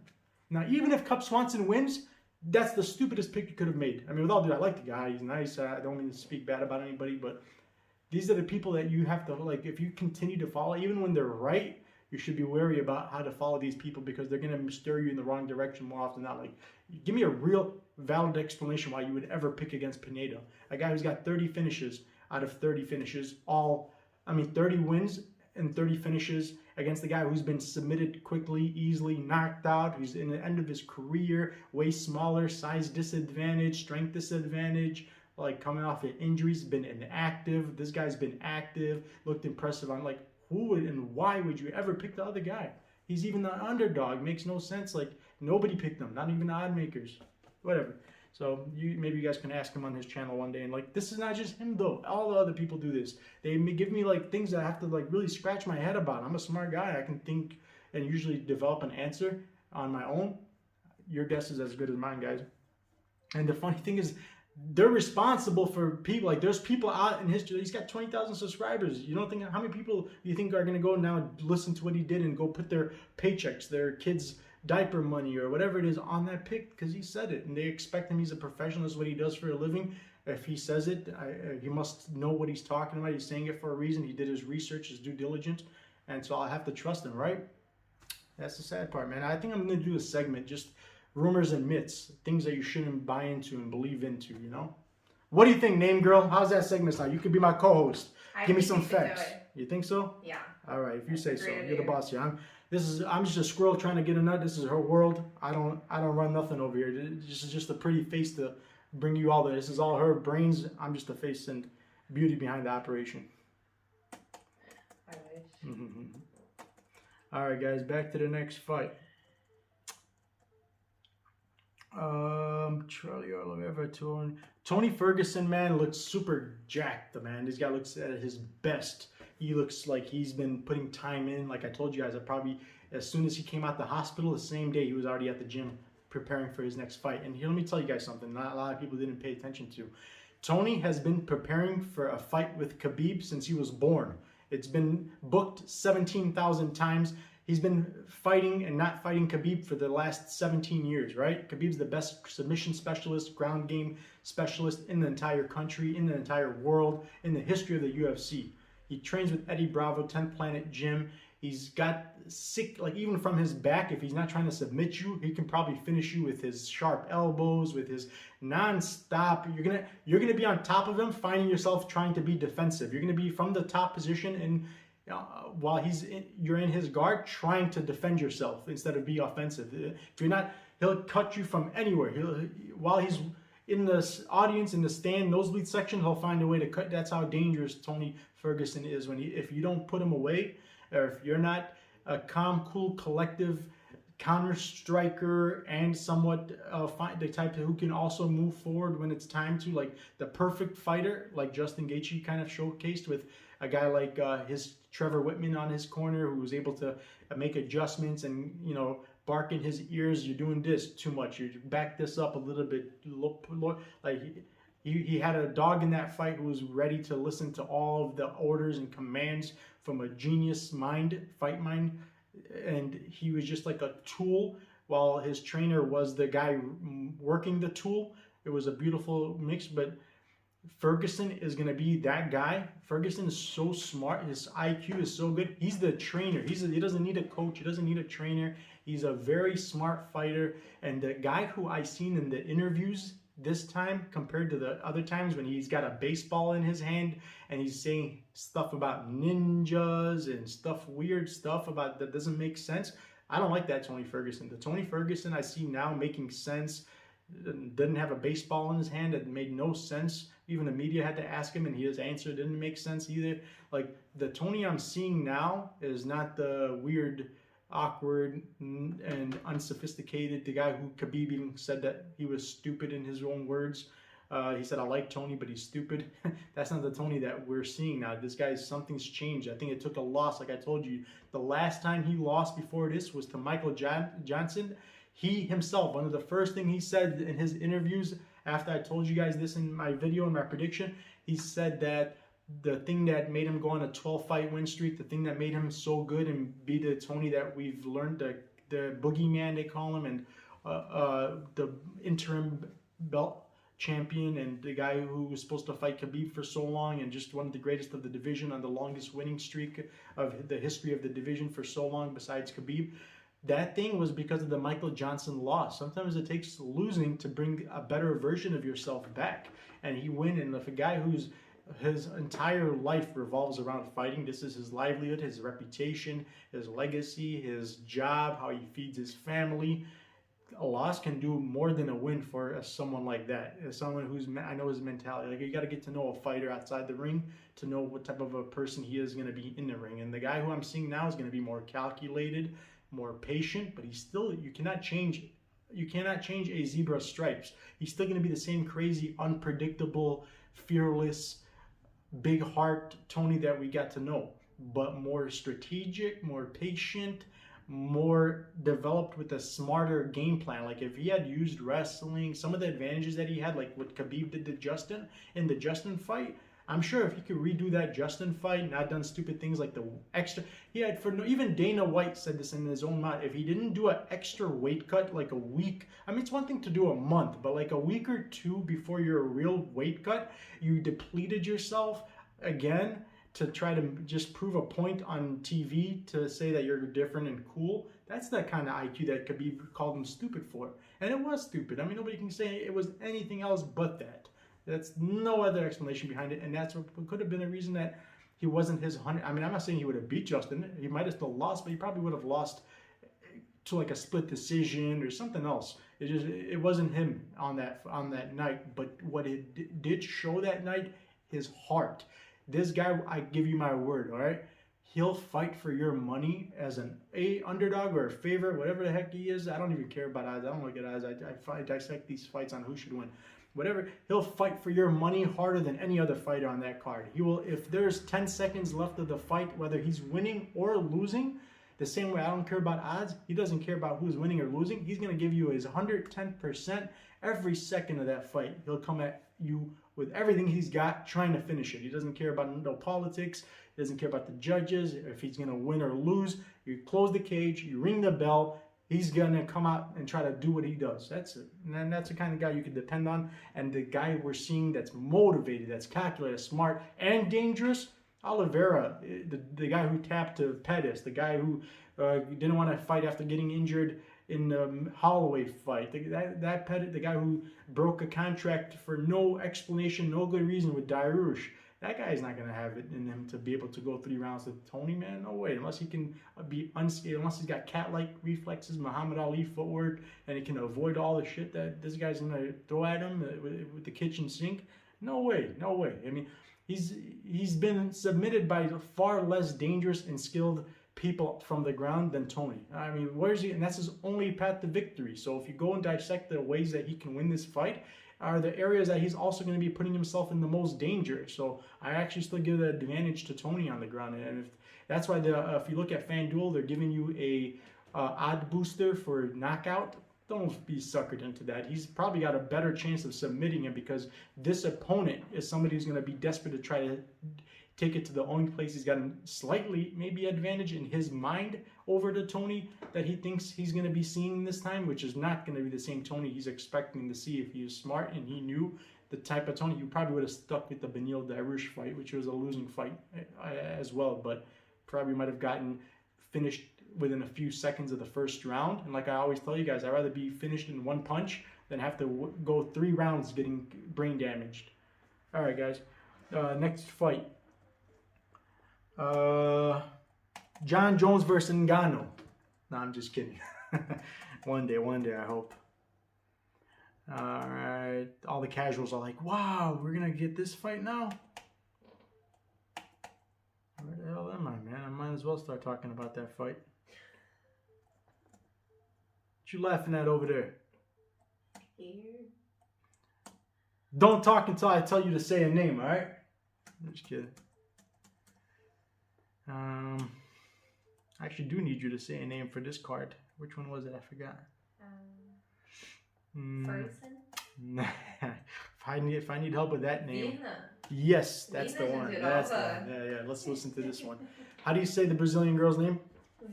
Now, even if Cub Swanson wins, that's the stupidest pick you could have made. I mean, with all due, I like the guy. He's nice. I don't mean to speak bad about anybody, but these are the people that you have to, like, if you continue to follow, even when they're right, you should be wary about how to follow these people, because they're going to steer you in the wrong direction more often than not. Like, give me a real valid explanation why you would ever pick against Pineda, a guy who's got 30 finishes out of 30 finishes, 30 wins and 30 finishes against the guy who's been submitted quickly, easily, knocked out, who's in the end of his career, way smaller, size disadvantage, strength disadvantage, like coming off of injuries, been inactive. This guy's been active, looked impressive. I'm like, who would and why would you ever pick the other guy? He's even the underdog. Makes no sense. Like, nobody picked him, not even the odd makers. Whatever. So maybe you guys can ask him on his channel one day. And like, this is not just him though. All the other people do this. They give me like things that I have to like really scratch my head about. I'm a smart guy. I can think and usually develop an answer on my own. Your guess is as good as mine, guys. And the funny thing is, they're responsible for people. Like, there's people out in history. He's got 20,000 subscribers. You don't think, how many people do you think are going to go now listen to what he did and go put their paychecks, their kids' diaper money or whatever it is on that pick because he said it, and they expect him. He's a professional. That's what he does for a living. If he says it, he must know what he's talking about. He's saying it for a reason. He did his research, his due diligence, and so I have to trust him, right? That's the sad part, man. I think I'm going to do a segment, just rumors and myths, things that you shouldn't buy into and believe into, you know? What do you think, Name Girl? How's that segment sound? You could be my co-host. Give me some facts. You think so? Yeah. All right, if you say so. You're the boss here. I'm just a squirrel trying to get a nut. This is her world. I don't run nothing over here. This is just a pretty face to bring you all there. This is all her brains. I'm just the face and beauty behind the operation. I wish. All right, guys, back to the next fight. Charlie Oliveira, Tony Ferguson, man, looks super jacked, man. This guy looks at his best. He looks like he's been putting time in. Like I told you guys, as soon as he came out the hospital, the same day he was already at the gym preparing for his next fight. And here, let me tell you guys something not a lot of people didn't pay attention to. Tony has been preparing for a fight with Khabib since he was born. It's been booked 17,000 times. He's been fighting and not fighting Khabib for the last 17 years, right? Khabib's the best submission specialist, ground game specialist in the entire country, in the entire world, in the history of the UFC. He trains with Eddie Bravo, 10th Planet Gym. He's got sick, like even from his back, if he's not trying to submit you, he can probably finish you with his sharp elbows, with his non-stop. You're gonna be on top of him, finding yourself trying to be defensive. You're gonna be from the top position and while you're in his guard, trying to defend yourself instead of be offensive. If you're not, he'll cut you from anywhere. While he's in the audience, in the stand, nosebleed section, he'll find a way to cut. That's how dangerous Tony Ferguson is. If you don't put him away, or if you're not a calm, cool, collective counter striker and somewhat the type who can also move forward when it's time to, like the perfect fighter, like Justin Gaethje kind of showcased with a guy like his Trevor Whitman on his corner, who was able to make adjustments and, you know, bark in his ears. You're doing this too much. You back this up a little bit. Like he had a dog in that fight who was ready to listen to all of the orders and commands from a genius mind, fight mind. And he was just like a tool while his trainer was the guy working the tool. It was a beautiful mix, but Ferguson is going to be that guy. Ferguson is so smart. His IQ is so good. He's the trainer. He doesn't need a coach. He doesn't need a trainer. He's a very smart fighter. And the guy who I seen in the interviews this time compared to the other times when he's got a baseball in his hand and he's saying stuff about ninjas and weird stuff about that doesn't make sense. I don't like that Tony Ferguson. The Tony Ferguson I see now making sense didn't have a baseball in his hand. It made no sense. Even the media had to ask him and his answer didn't make sense either. Like the Tony I'm seeing now is not the weird, awkward and unsophisticated, the guy who Khabib even said that he was stupid in his own words. He said, I like Tony, but he's stupid. That's not the Tony that we're seeing now. This guy, something's changed. I think it took a loss. Like I told you, the last time he lost before this was to Michael Johnson. He himself, one of the first things he said in his interviews after I told you guys this in my video and my prediction, he said that the thing that made him go on a 12-fight win streak, the thing that made him so good and be the Tony that we've learned, the boogeyman they call him, and the interim belt champion and the guy who was supposed to fight Khabib for so long and just one of the greatest of the division on the longest winning streak of the history of the division for so long besides Khabib. That thing was because of the Michael Johnson loss. Sometimes it takes losing to bring a better version of yourself back. And he win. And if a guy who's his entire life revolves around fighting. This is his livelihood, his reputation, his legacy, his job, how he feeds his family. A loss can do more than a win for someone like that. As someone who's, I know his mentality. Like, you got to get to know a fighter outside the ring to know what type of a person he is going to be in the ring. And the guy who I'm seeing now is going to be more calculated, more patient, but he's still, you cannot change a zebra's stripes. He's still going to be the same crazy, unpredictable, fearless, big heart Tony that we got to know, but more strategic, more patient, more developed with a smarter game plan. Like, if he had used wrestling, some of the advantages that he had, like what Khabib did to Justin in the Justin fight, I'm sure if he could redo that Justin fight, not done stupid things like the extra, he had, for no, even Dana White said this in his own mouth, if he didn't do an extra weight cut like a week, I mean, it's one thing to do a month, but like a week or two before your real weight cut, you depleted yourself again to try to just prove a point on TV to say that you're different and cool. That's that kind of IQ that Khabib called him stupid for. And it was stupid. I mean, nobody can say it was anything else but that. That's no other explanation behind it. And that's what could have been a reason that he wasn't his 100. I mean, I'm not saying he would have beat Justin. He might have still lost, but he probably would have lost to like a split decision or something else. It wasn't him on that night. But what it did show that night, his heart. This guy, I give you my word, all right? He'll fight for your money as an underdog or a favorite, whatever the heck he is. I don't even care about odds. I don't look at odds. I dissect these fights on who should win. Whatever, he'll fight for your money harder than any other fighter on that card. He will, if there's 10 seconds left of the fight, whether he's winning or losing, the same way I don't care about odds, he doesn't care about who's winning or losing. He's going to give you his 110% every second of that fight. He'll come at you with everything he's got, trying to finish it. He doesn't care about no politics. He doesn't care about the judges, if he's going to win or lose. You close the cage, you ring the bell, he's going to come out and try to do what he does. That's it. And that's the kind of guy you can depend on. And the guy we're seeing that's motivated, that's calculated, smart, and dangerous, Oliveira, the guy who tapped to Pettis, the guy who didn't want to fight after getting injured in the Holloway fight, the guy who broke a contract for no explanation, no good reason with Dairush. That guy's not going to have it in him to be able to go 3 rounds with Tony, man. No way. Unless he can be unscathed, unless he's got cat-like reflexes, Muhammad Ali footwork, and he can avoid all the shit that this guy's going to throw at him with the kitchen sink. No way. No way. I mean, he's been submitted by far less dangerous and skilled people from the ground than Tony. I mean, where's he? And that's his only path to victory. So if you go and dissect the ways that he can win this fight, are the areas that he's also going to be putting himself in the most danger. So I actually still give the advantage to Tony on the ground. And that's why if you look at FanDuel, they're giving you a odd booster for knockout. Don't be suckered into that. He's probably got a better chance of submitting him because this opponent is somebody who's going to be desperate to try to take it to the only place he's got a slightly maybe advantage in his mind over to Tony that he thinks he's going to be seeing this time, which is not going to be the same Tony he's expecting to see. If he was smart and he knew the type of Tony, he probably would have stuck with the Beneil Dairush fight, which was a losing fight as well, but probably might have gotten finished within a few seconds of the first round. And like I always tell you guys, I'd rather be finished in 1 punch than have to go 3 rounds getting brain damaged. All right, guys. Next fight. John Jones versus Ngannou. No, I'm just kidding. One day, I hope. All right. All the casuals are like, wow, we're going to get this fight now? Where the hell am I, man? I might as well start talking about that fight. What you laughing at over there? Here. Don't talk until I tell you to say a name, all right? I'm just kidding. I actually do need you to say a name for this card. Which one was it? I forgot. Ferguson? If I need help with that name. Virna. Yes, that's the one. That's the one. Yeah. Let's listen to this one. How do you say the Brazilian girl's name?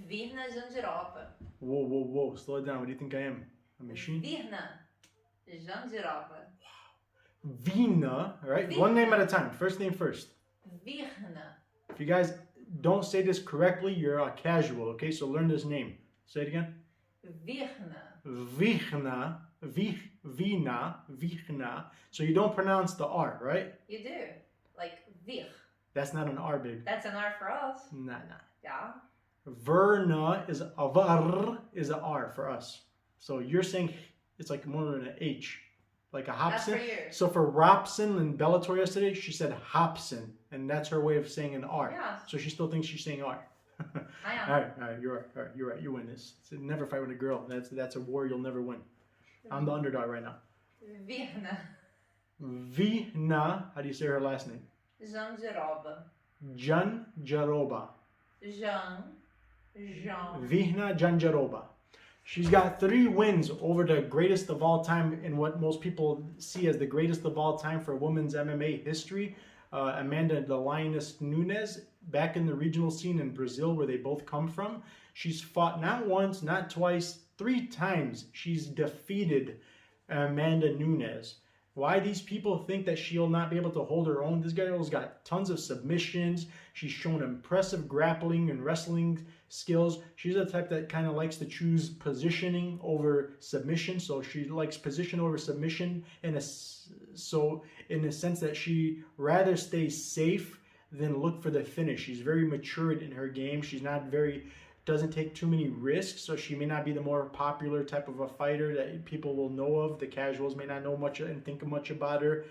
Virna Jandiroba. Whoa. Slow it down. What do you think I am? A machine? Virna Jandiroba. Virna. All right. Virna. One name at a time. First name first. Virna. If you guys don't say this correctly, you're a casual, okay? So learn this name. Say it again. Virna. Virna. So you don't pronounce the R, right? You do. like Vir. That's not an R, babe. That's an R for us. Nah. Yeah. Verna is a var is a R for us. So you're saying it's like more than an H, like a Hobson. That's for you. So for Robson and Bellator yesterday, she said Hobson, and that's her way of saying an R. Yeah. So she still thinks she's saying R. I am. All right, you're right. You win this. Never fight with a girl. That's a war you'll never win. I'm the underdog right now. Virna. Virna. How do you say her last name? Jandiroba. Jandiroba. Jean. Virna Jandiroba. She's got 3 wins over the greatest of all time in what most people see as the greatest of all time for women's MMA history. Amanda the Lioness Nunes, back in the regional scene in Brazil where they both come from. She's fought not once, not twice, 3 times. She's defeated Amanda Nunes. Why these people think that she'll not be able to hold her own? This girl's got tons of submissions. She's shown impressive grappling and wrestling skills. She's the type that kind of likes to choose positioning over submission. So she likes position over submission in a sense that she rather stay safe than look for the finish. She's very matured in her game. She's not doesn't take too many risks, so she may not be the more popular type of a fighter that people will know of. The casuals may not know much and think much about her.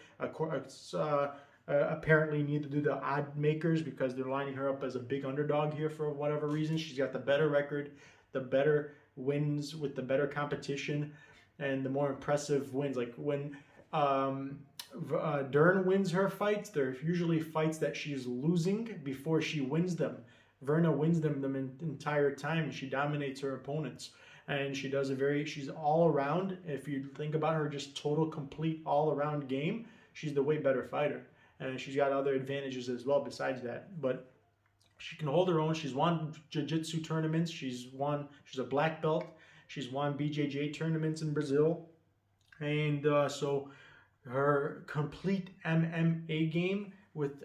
Apparently neither do the odd makers, because they're lining her up as a big underdog here for whatever reason. She's got the better record, the better wins with the better competition, and the more impressive wins. Like when Dern wins her fights, they're usually fights that she's losing before she wins them. Virna wins them the entire time, and she dominates her opponents. And she does she's all around. If you think about her just total, complete, all around game, she's the way better fighter. And she's got other advantages as well besides that. But she can hold her own. She's won jiu-jitsu tournaments. She's a black belt. She's won BJJ tournaments in Brazil. And so her complete MMA game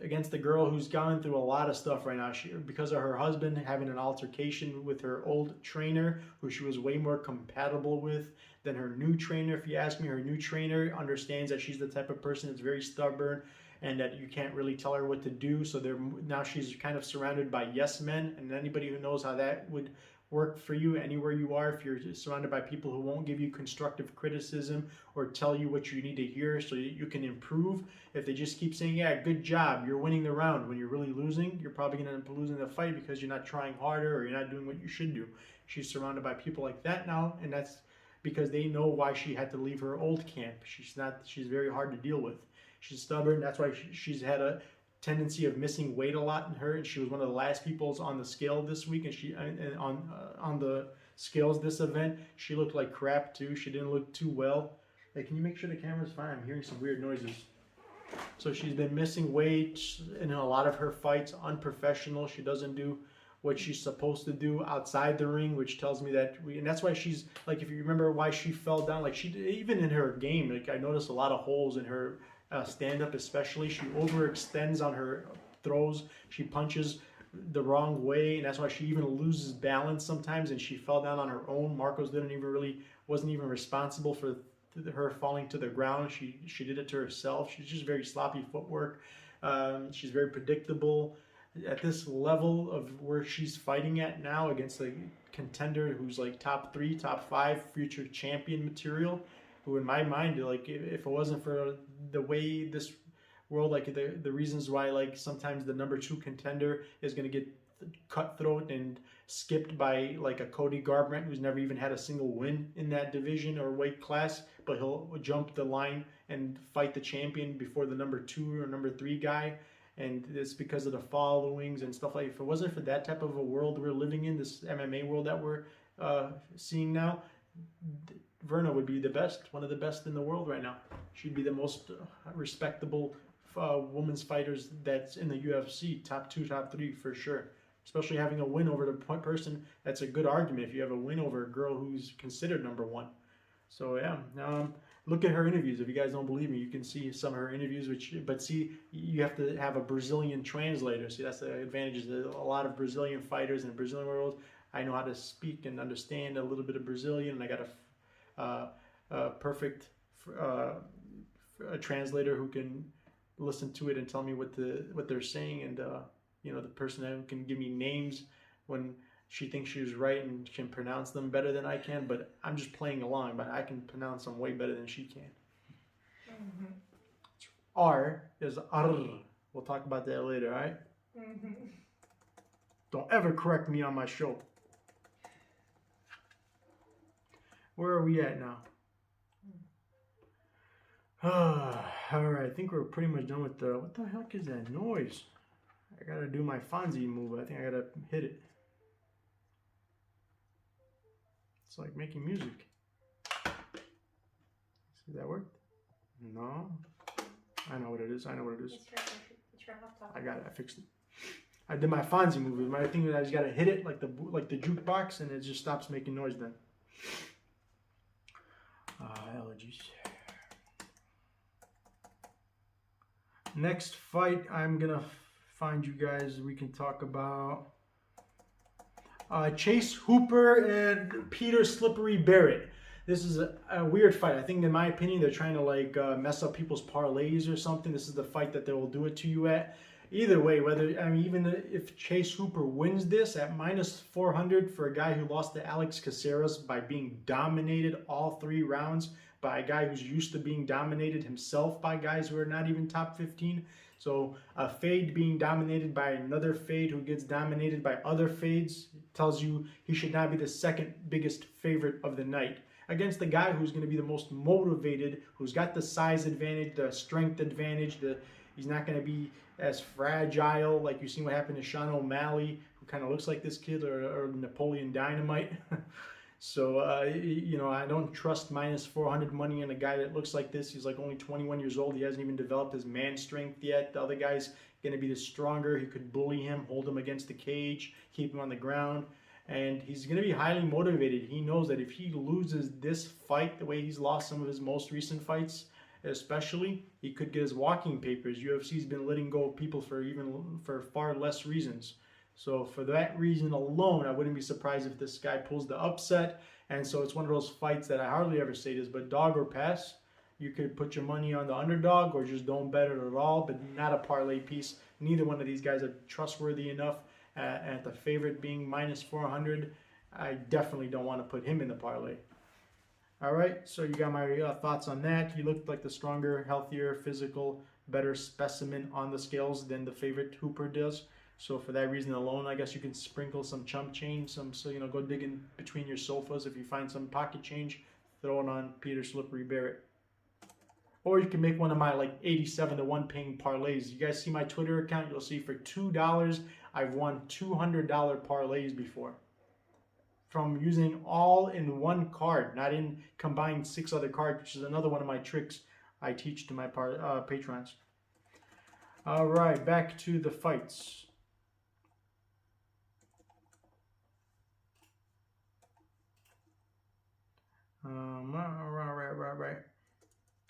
against the girl who's gone through a lot of stuff right now. Because of her husband having an altercation with her old trainer, who she was way more compatible with than her new trainer. If you ask me, her new trainer understands that she's the type of person that's very stubborn and that you can't really tell her what to do. So now she's kind of surrounded by yes men, and anybody who knows how that would work for you anywhere you are, if you're surrounded by people who won't give you constructive criticism or tell you what you need to hear so you can improve. If they just keep saying, yeah, good job, you're winning the round, when you're really losing, you're probably going to end up losing the fight because you're not trying harder or you're not doing what you should do. She's surrounded by people like that now, and that's because they know why she had to leave her old camp. She's very hard to deal with. She's stubborn. That's why she's had a tendency of missing weight a lot in her, and she was one of the last people on the scale this week, and on the scales this event, she looked like crap too. She didn't look too well. Hey, can you make sure the camera's fine? I'm hearing some weird noises. So she's been missing weight in a lot of her fights, unprofessional. She doesn't do what she's supposed to do outside the ring, which tells me that and that's why she's like, if you remember why she fell down, like even in her game, like I noticed a lot of holes in her stand-up especially. She overextends on her throws. She punches the wrong way, and that's why she even loses balance sometimes, and she fell down on her own. Marcos wasn't even responsible for her falling to the ground. She did it to herself. She's just very sloppy footwork. She's very predictable. At this level of where she's fighting at now against a contender who's like top 3, top 5 future champion material, who in my mind, like if it wasn't for the way this world, like the reasons why like sometimes the number 2 contender is going to get cutthroat and skipped by like a Cody Garbrandt, who's never even had a single win in that division or weight class, but he'll jump the line and fight the champion before the number 2 or number 3 guy. And it's because of the followings and stuff like that. If it wasn't for that type of a world we're living in, this MMA world that we're seeing now, Virna would be the best, one of the best in the world right now. She'd be the most respectable women's fighters that's in the UFC, top 2, top 3 for sure. Especially having a win over the person, that's a good argument if you have a win over a girl who's considered number 1. So yeah, look at her interviews. If you guys don't believe me, you can see some of her interviews. But see, you have to have a Brazilian translator. See, that's the advantage. There's a lot of Brazilian fighters in the Brazilian world. I know how to speak and understand a little bit of Brazilian, and I got a perfect translator who can listen to it and tell me what they're saying, and you know, the person that can give me names when she thinks she was right and can pronounce them better than I can. But I'm just playing along, but I can pronounce them way better than she can. Mm-hmm. R is ar. We'll talk about that later, all right? Mm-hmm. Don't ever correct me on my show. Where are we at now? All right, I think we're pretty much done with the... What the heck is that noise? I gotta do my Fonzie move. I think I gotta hit it. It's like making music. See, that worked? No. I know what it is. I know what it is. It's your laptop. I got it. I fixed it. I did my Fonzie move. My thing is I just gotta hit it like the jukebox, and it just stops making noise then. Allergies. Next fight, I'm gonna find you guys. We can talk about Chase Hooper and Peter Slippery Barrett. This is a weird fight. I think, in my opinion, they're trying to like mess up people's parlays or something. This is the fight that they will do it to you at. Either way, whether, I mean, even if Chase Hooper wins this at -400 for a guy who lost to Alex Caceres by being dominated all 3 rounds by a guy who's used to being dominated himself by guys who are not even top 15. So a fade being dominated by another fade who gets dominated by other fades tells you he should not be the second biggest favorite of the night against the guy who's going to be the most motivated, who's got the size advantage, the strength advantage, he's not going to be as fragile, like you seen what happened to Sean O'Malley, who kind of looks like this kid, or Napoleon Dynamite. So, you know, I don't trust -400 money on a guy that looks like this. He's like only 21 years old. He hasn't even developed his man strength yet. The other guy's going to be the stronger. He could bully him, hold him against the cage, keep him on the ground. And he's going to be highly motivated. He knows that if he loses this fight the way he's lost some of his most recent fights, especially, he could get his walking papers. UFC's been letting go of people for far less reasons. So for that reason alone, I wouldn't be surprised if this guy pulls the upset. And so it's one of those fights that I hardly ever say this, but dog or pass. You could put your money on the underdog or just don't bet it at all, but not a parlay piece. Neither one of these guys are trustworthy enough. At the favorite being -400, I definitely don't want to put him in the parlay. All right, so you got my thoughts on that. He looked like the stronger, healthier, physical, better specimen on the scales than the favorite Hooper does. So for that reason alone, I guess you can sprinkle some chump change, so you know, go digging between your sofas. If you find some pocket change, throw it on Peter Slippery Barrett. Or you can make one of my like 87-1 paying parlays. You guys see my Twitter account? You'll see for $2, I've won $200 parlays before. From using all in one card, not in combined 6 other cards, which is another one of my tricks I teach to my patrons. All right, back to the fights. Right.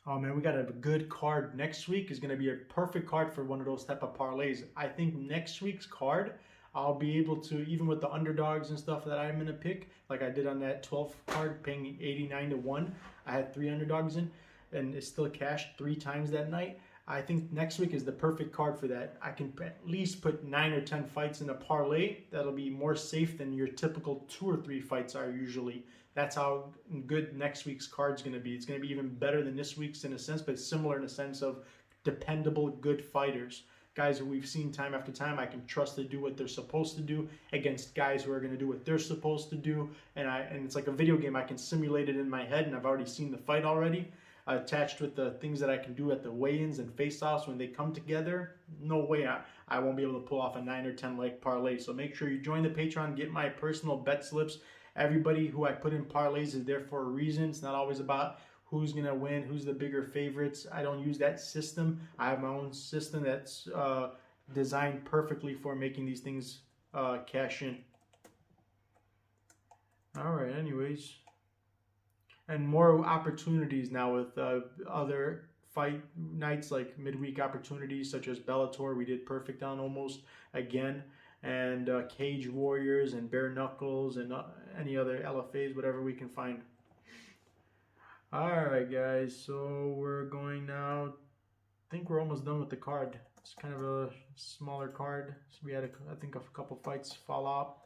Oh man, we got a good card. Next week is going to be a perfect card for one of those type of parlays. I think next week's card, I'll be able to, even with the underdogs and stuff that I'm going to pick, like I did on that 12th card, paying 89-1. I had 3 underdogs in, and it still cashed 3 times that night. I think next week is the perfect card for that. I can at least put 9 or 10 fights in a parlay. That'll be more safe than your typical 2 or 3 fights are usually. That's how good next week's card's going to be. It's going to be even better than this week's in a sense, but similar in a sense of dependable, good fighters. Guys who we've seen time after time, I can trust to do what they're supposed to do against guys who are going to do what they're supposed to do. And it's like a video game. I can simulate it in my head, and I've already seen the fight already. Attached with the things that I can do at the weigh-ins and face-offs when they come together, no way I won't be able to pull off a 9 or 10 leg parlay. So make sure you join the Patreon, get my personal bet slips. Everybody who I put in parlays is there for a reason. It's not always about who's going to win, who's the bigger favorites. I don't use that system. I have my own system that's designed perfectly for making these things cash in. All right, anyways. And more opportunities now with other fight nights, like midweek opportunities such as Bellator. We did perfect on almost again. And Cage Warriors and Bare Knuckles and any other LFAs, whatever we can find. All right, guys. So we're going now think we're almost done with the card. It's kind of a smaller card. So we had, I think, a couple fights fall out.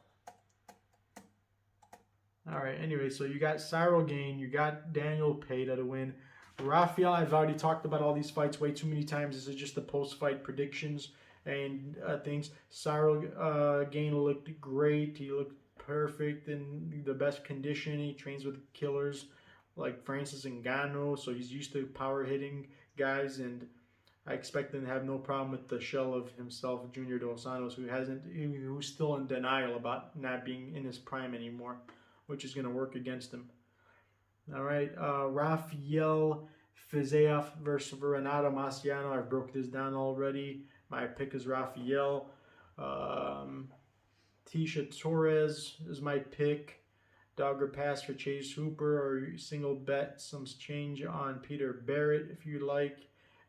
All right, anyway, so you got Ciryl Gane, you got Daniel Pineda to win. Rafael, I've already talked about all these fights way too many times. This is just the post-fight predictions and things. Ciryl Gane looked great. He looked perfect in the best condition. He trains with killers like Francis Ngannou, so he's used to power hitting guys, and I expect him to have no problem with the shell of himself, Junior Dos Santos, who's still in denial about not being in his prime anymore, which is going to work against him. All right, Rafael Fiziev versus Renato Marciano. I've broke this down already. My pick is Rafael. Tecia Torres is my pick. Dogger pass for Chase Hooper, or single bet some change on Peter Barrett if you like.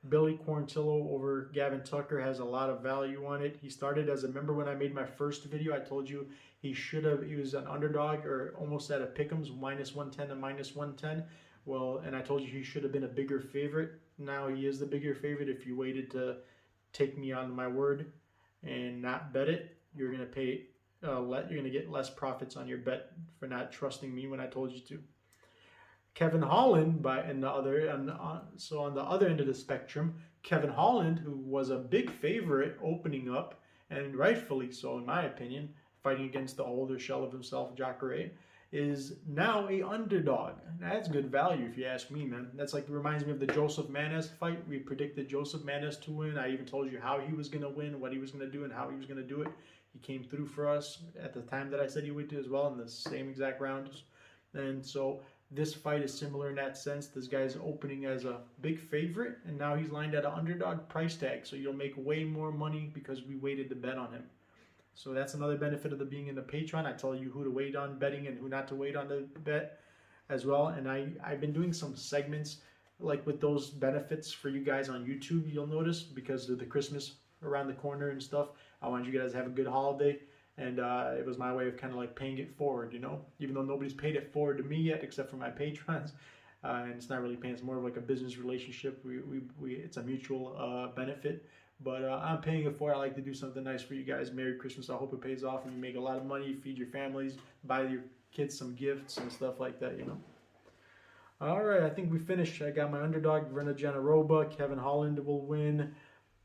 Billy Quarantillo over Gavin Tucker has a lot of value on it. He started as a member when I made my first video. I told you he was an underdog or almost at a pick'ems, -110 to -110. Well, and I told you he should have been a bigger favorite. Now he is the bigger favorite. If you waited to take me on my word and not bet it, you're gonna pay. You're gonna get less profits on your bet for not trusting me when I told you to. Kevin Holland, on the other end of the spectrum, Kevin Holland, who was a big favorite opening up, and rightfully so in my opinion, fighting against the older shell of himself, Jacaré, is now a underdog. That's good value if you ask me, man. That's like, reminds me of the Joseph Manes fight. We predicted Joseph Manes to win. I even told you how he was going to win, what he was going to do, and how he was going to do it. He came through for us at the time that I said he would do as well in the same exact rounds. And so this fight is similar in that sense. This guy's opening as a big favorite, and now he's lined at an underdog price tag. So you'll make way more money because we waited to bet on him. So that's another benefit of the being in the Patreon. I tell you who to wait on betting and who not to wait on the bet as well. And I've been doing some segments like with those benefits for you guys on YouTube, you'll notice, because of the Christmas around the corner and stuff. I want you guys to have a good holiday. And it was my way of kind of like paying it forward, you know, even though nobody's paid it forward to me yet, except for my patrons. And it's not really paying, it's more of like a business relationship. It's a mutual benefit. But I'm paying it forward. I like to do something nice for you guys. Merry Christmas. I hope it pays off and you make a lot of money, feed your families, buy your kids some gifts and stuff like that, you know. All right, I think we finished. I got my underdog, Virna Jandiroba. Kevin Holland will win.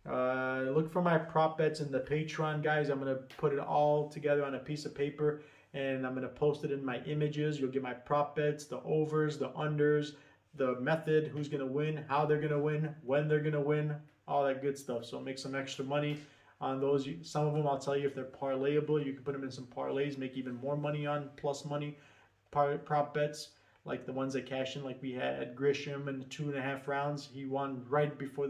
Look for my prop bets in the Patreon, guys. I'm going to put it all together on a piece of paper, and I'm going to post it in my images. You'll get my prop bets, the overs, the unders, the method, who's going to win, how they're going to win, when they're going to win, all that good stuff. So make some extra money on those. Some of them I'll tell you if they're parlayable. You can put them in some parlays, make even more money on plus money prop bets, like the ones that cash in, like we had Grisham in 2.5 rounds. He won right before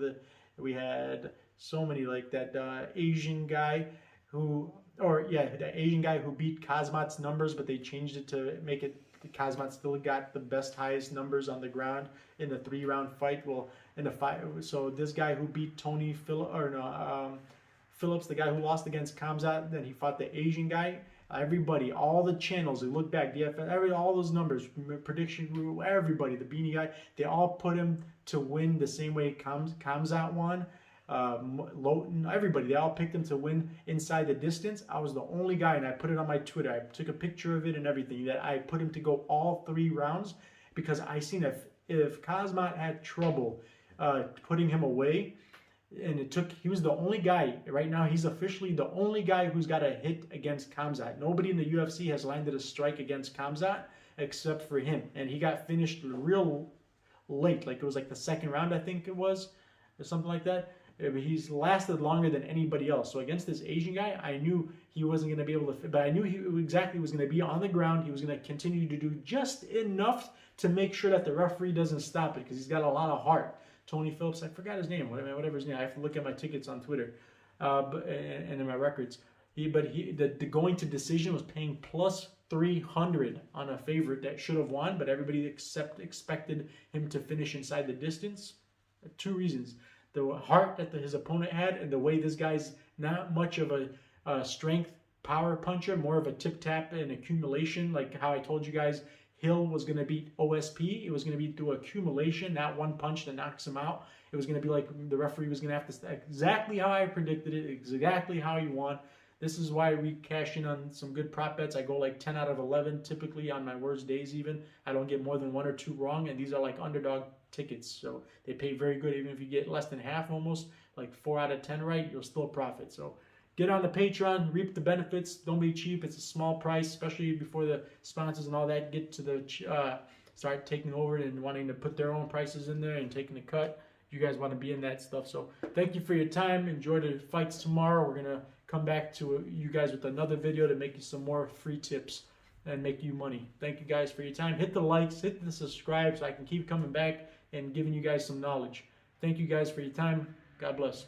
we had so many, like that Asian guy who, the Asian guy who beat Kazmat's numbers, but they changed it to make it, Kazmat still got the best, highest numbers on the ground in the 3-round fight. Well, in the fight, so this guy who beat Tony Phillips, the guy who lost against Khamzat, then he fought the Asian guy. Everybody, all the channels, they look back, all those numbers, prediction group, everybody, the beanie guy, they all put him to win the same way Khamzat won. Lowton, everybody, they all picked him to win inside the distance. I was the only guy, and I put it on my Twitter. I took a picture of it and everything, that I put him to go all 3 rounds, because I seen if Kazmat had trouble putting him away, and he was the only guy, right now he's officially the only guy who's got a hit against Khamzat. Nobody in the UFC has landed a strike against Khamzat except for him, and he got finished real late, like it was like the 2nd round, I think it was, or something like that. He's lasted longer than anybody else. So against this Asian guy, I knew he wasn't going to be able to, but I knew he exactly was going to be on the ground. He was going to continue to do just enough to make sure that the referee doesn't stop it, because he's got a lot of heart. Tony Phillips, I forgot his name, whatever his name. I have to look at my tickets on Twitter and in my records. The going to decision was paying plus 300 on a favorite that should have won, but everybody expected him to finish inside the distance. 2 reasons. The heart that his opponent had, and the way this guy's not much of a strength power puncher, more of a tip-tap and accumulation, like how I told you guys Hill was going to beat OSP. It was going to be through accumulation, not one punch that knocks him out. it was going to be like the referee was going to have to exactly how I predicted it, exactly how you want. This is why we cash in on some good prop bets. I go like 10 out of 11 typically on my worst days even. I don't get more than 1 or 2 wrong, and these are like underdog tickets. So they pay very good. Even if you get less than half almost, like 4 out of 10 right, you'll still profit. So get on the Patreon, reap the benefits. Don't be cheap. It's a small price, especially before the sponsors and all that get to the start taking over and wanting to put their own prices in there and taking a cut. You guys want to be in that stuff. So thank you for your time. Enjoy the fights tomorrow. We're going to come back to you guys with another video to make you some more free tips and make you money. Thank you guys for your time. Hit the likes, hit the subscribe so I can keep coming back and giving you guys some knowledge. Thank you guys for your time. God bless.